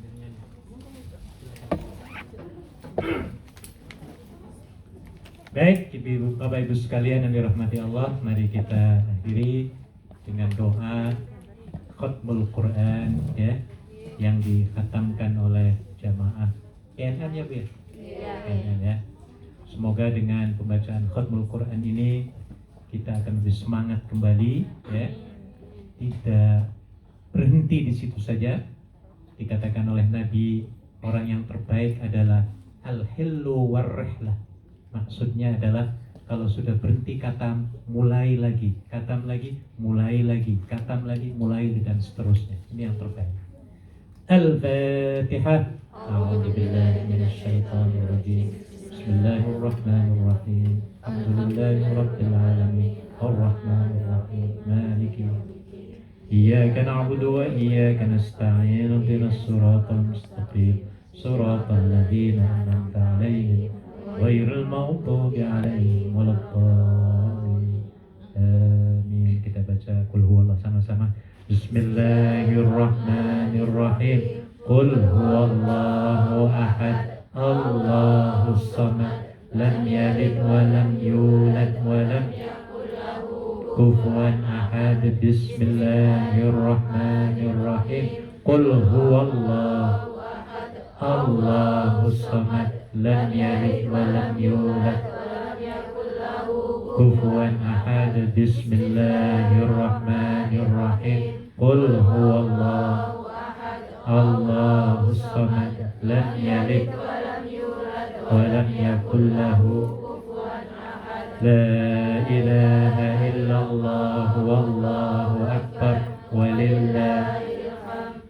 Dengan Baik, Ibu, Bapak Ibu sekalian yang dirahmati Allah, mari kita akhiri dengan doa khatmul Quran ya, yang dikhatamkan oleh jamaah PNN ya Bu ya? PNN ya. Semoga dengan pembacaan khatmul Quran ini kita akan lebih semangat kembali ya. Tidak berhenti di situ saja. Dikatakan oleh Nabi, orang yang terbaik adalah al-hillu war-rihlah. Maksudnya adalah kalau sudah berhenti katam, mulai lagi, katam lagi, mulai lagi, katam lagi, mulai lagi, dan seterusnya. Ini yang terbaik. Al-Fatihah. A'udzu billahi minasy syaithanir rajim. Bismillahirrahmanirrahim. Alhamdulillahirabbil alamin. Arrahmanir rahim. Maliki yaumiddin. Iyyaka na'budu wa iyyaka nasta'in. Ihdinas siratal mustaqim. Siratal ladzina an'amta 'alaihim ghairil maghdubi 'alaihim waladdallin. Amin. Kita baca qul huwallahu sama-sama. Bismillahirrahmanirrahim. Qul huwallahu ahad. Allahus samad. Lam yalid wa lam yulad wa lam kufuwan ahad. Bismillahirrahmanirrahim. Qul huwallahu Allahus samad. Lam yalid wa lam yulad kufuwan ahad. Bismillahirrahmanirrahim. Qul huwallahu Allahus samad. Lam yalid wa lam yakul lahu La ilaha illallah wallahu akbar walillahi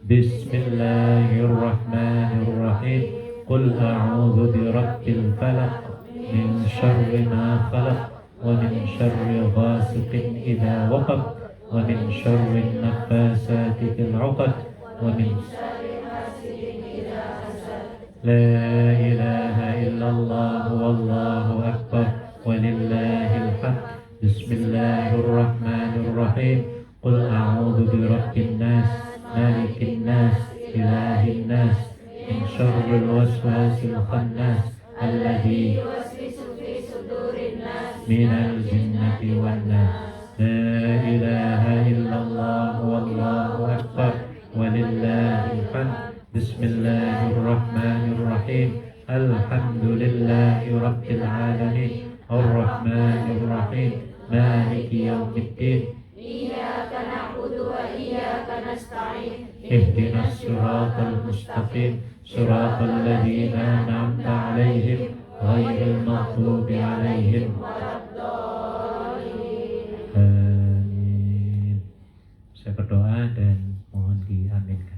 Bismillahirrahmanirrahim. Qul a'udzu birabbil falaq min syarri ma khalaq wa min syarri ghasiqin idza waqab wa min syarri naffasati fil 'uqad wa min La ilaha illallah wallahu akbar walillahil hamd. Bismillahirrahmanirrahim. Qul a'udzu birabbin nas malikin nas ilahin nas min syarril waswasil khannas alladzi minal jinnati wan nas. La ilaha illallah wallahu akbar walillahil hamd. Bismillahirrahmanirrahim. Alhamdulillahi rabbil alamin. Ar-Rahmanir Rahim. Maliki yaumiddin. Iyyaka na'budu wa iyyaka nasta'in. Ihdinas siratal mustaqim. Siratal ladzina an'amta 'alaihim ghairil maghdubi 'alaihim waladdallin. Amin. Saya berdoa dan mohon diaminkan.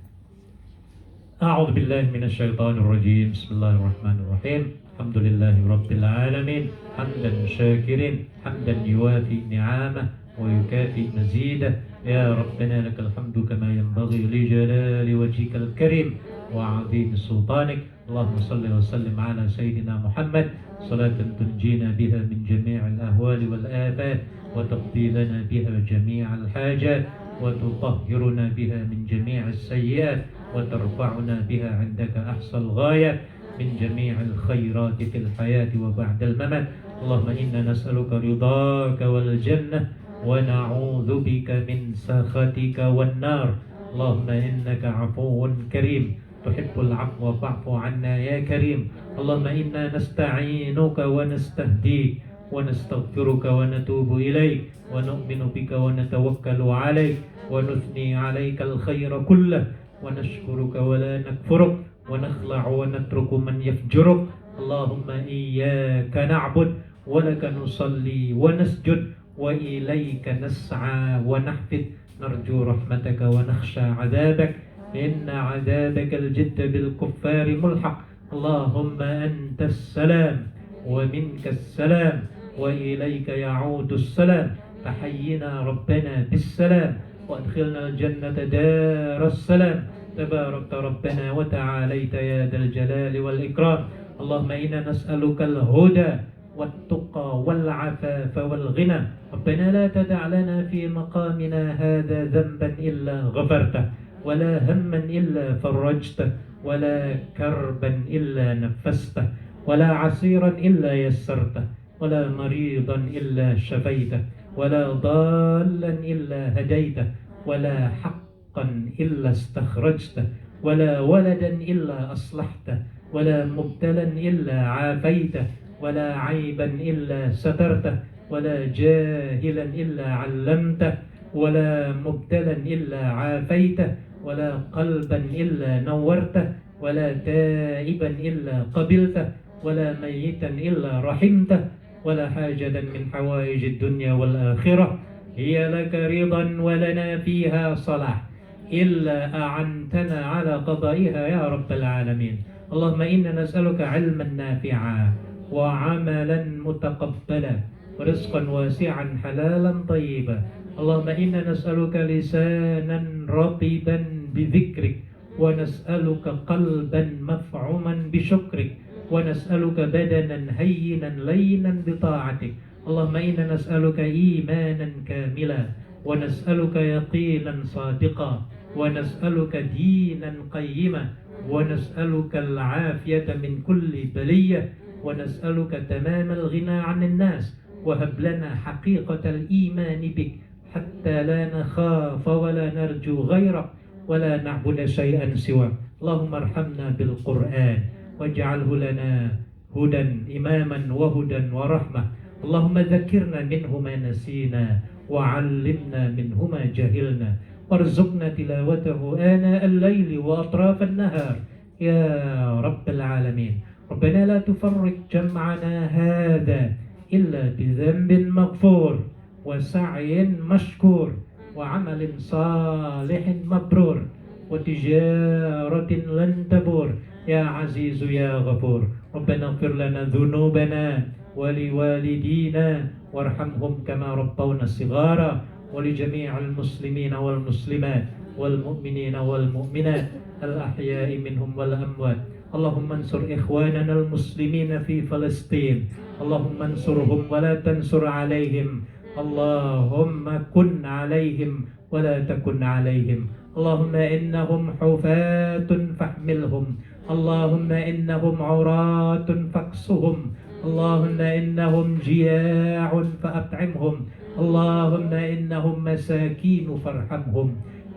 A'udzu billahi minasy syaithanir rajim. Bismillahirrahmanirrahim. Alhamdulillahi rabbil alamin. Hamdan syakirin, hamdan yuwafi ni'amah wa yukafi mazidah. Ya Rabbana lakal hamdu kama yanbaghi li jalali wajhikal karim wa 'azimi sultanik. Allahumma salli wa sallim ala sayyidina Muhammad salatan tunjina biha min jami'il ahwali wal afat wa taqdi lana biha jami'al hajat wa tutahhiruna biha min jami'is sayyi'at wa tarfa'una biha 'indaka ahsal ghayat min jami'il khairati fil hayati wa ba'dal mamat. Allahumma inna nas'aluka ridhaka wal jannah wa na'udzu bika min sakhatika wan nar. Allahumma innaka 'afuwun karim tuhibbul 'afwa fa'fu 'anna ya karim. Allahumma inna nasta'inuka wa nastahdik wa nastaghfiruka wa natubu ilaik wa nu'minu bika wa natawakkalu 'alaik wa nuthni 'alaika al khaira kullah wa nashkuruka wa la nakfuruk wa nakhla'u wa natruku man yafjuruk. Allahumma iyyaka na'bud wa laka nusalli wa nasjud wa ilayka nas'a wa nahfid narju rahmataka wa nakhsha 'adzabak inna 'adzabaka al-jidda bil kuffari mulhaq. Allahumma antas salam wa minkas salam wa ilayka ya'udus salam. Tahayyina rabbana bis salam wa adkhilna al-jannata daras salam. تبارك ربنا وتعاليت يا ذا الجلال والإكرام. اللهم إنا نسألك الهدى والتقى والعفاف والغنى. ربنا لا تدع لنا في مقامنا هذا ذنبا إلا غفرته ولا هما إلا فرجته ولا كربا إلا نفسته ولا عسيرا إلا يسرته ولا مريضا إلا شفيته ولا ضالا إلا هديته ولا حقا إلا استخرجته ولا ولدا إلا أصلحته ولا مبتلا إلا عافيته ولا عيبا إلا سترته ولا جاهلا إلا علمته ولا مبتلا إلا عافيته ولا قلبا إلا نورته ولا تائبا إلا قبلته ولا ميتا إلا رحمته ولا حاجة من حوائج الدنيا والآخرة هي لك رضا ولنا فيها صلاح إلا أعنتنا على قضائها يا رب العالمين. اللهم إنا نسألك علما نافعا وعملا متقبلا ورزقا واسعا حلالا طيبا. اللهم إنا نسألك لسانا رطبا بذكرك ونسألك قلبا مفعوما بشكرك ونسألك بدنا هينا لينا بطاعتك. اللهم إنا نسألك إيمانا كاملا ونسألك يقينا صادقا ونسألك دينا قيما ونسألك العافية من كل بلية ونسألك تمام الغنى عن الناس. وهب لنا حقيقة الإيمان بك حتى لا نخاف ولا نرجو غيرك ولا نعبد شيئا سواك. اللهم ارحمنا بالقرآن واجعله لنا هدى إماما وهدى ورحمة. اللهم ذكرنا منه ما نسينا وعلمنا منه ما جهلنا وارزقنا تلاوته آناء الليل وأطراف النهار يا رب العالمين. ربنا لا تفرق جمعنا هذا إلا بذنب مغفور وسعي مشكور وعمل صالح مبرور وتجارة لن تبور يا عزيز يا غفور. ربنا اغفر لنا ذنوبنا ولوالدينا وارحمهم كما ربونا صغارا ولجميع المسلمين والمسلمات والمؤمنين والمؤمنات الأحياء منهم والأموات. اللهم انصر إخواننا المسلمين في فلسطين. اللهم انصرهم ولا تنصر عليهم. اللهم كن عليهم ولا تكن عليهم. اللهم إنهم حفاة فاحملهم. اللهم إنهم عراة فاكسهم. اللهم إنهم جياع فأطعمهم. اللهم إنهم مساكين فارحمهم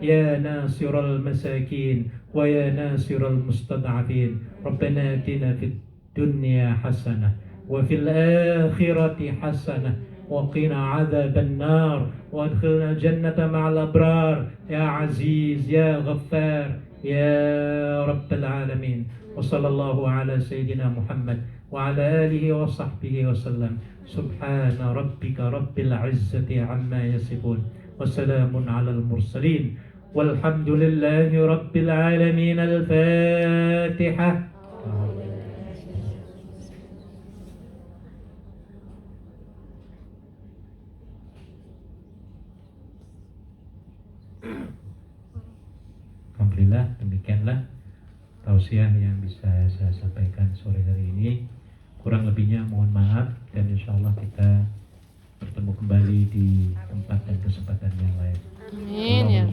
يا ناصر المساكين ويا ناصر المستضعفين. ربنا آتنا في الدنيا حسنة وفي الآخرة حسنة وقنا عذاب النار وادخلنا الجنة مع الأبرار يا عزيز يا غفار يا رب العالمين. وصلى الله على سيدنا محمد وعلى آله وصحبه وسلم. سبحان ربك رب العزة عما يصفون وسلام على المرسلين والحمد لله رب العالمين. الفاتحة. Alhamdulillah, demikianlah tausiah yang bisa saya sampaikan sore hari ini. Kurang lebihnya mohon maaf dan insya Allah kita bertemu kembali di tempat dan kesempatan yang lain. Amin ya.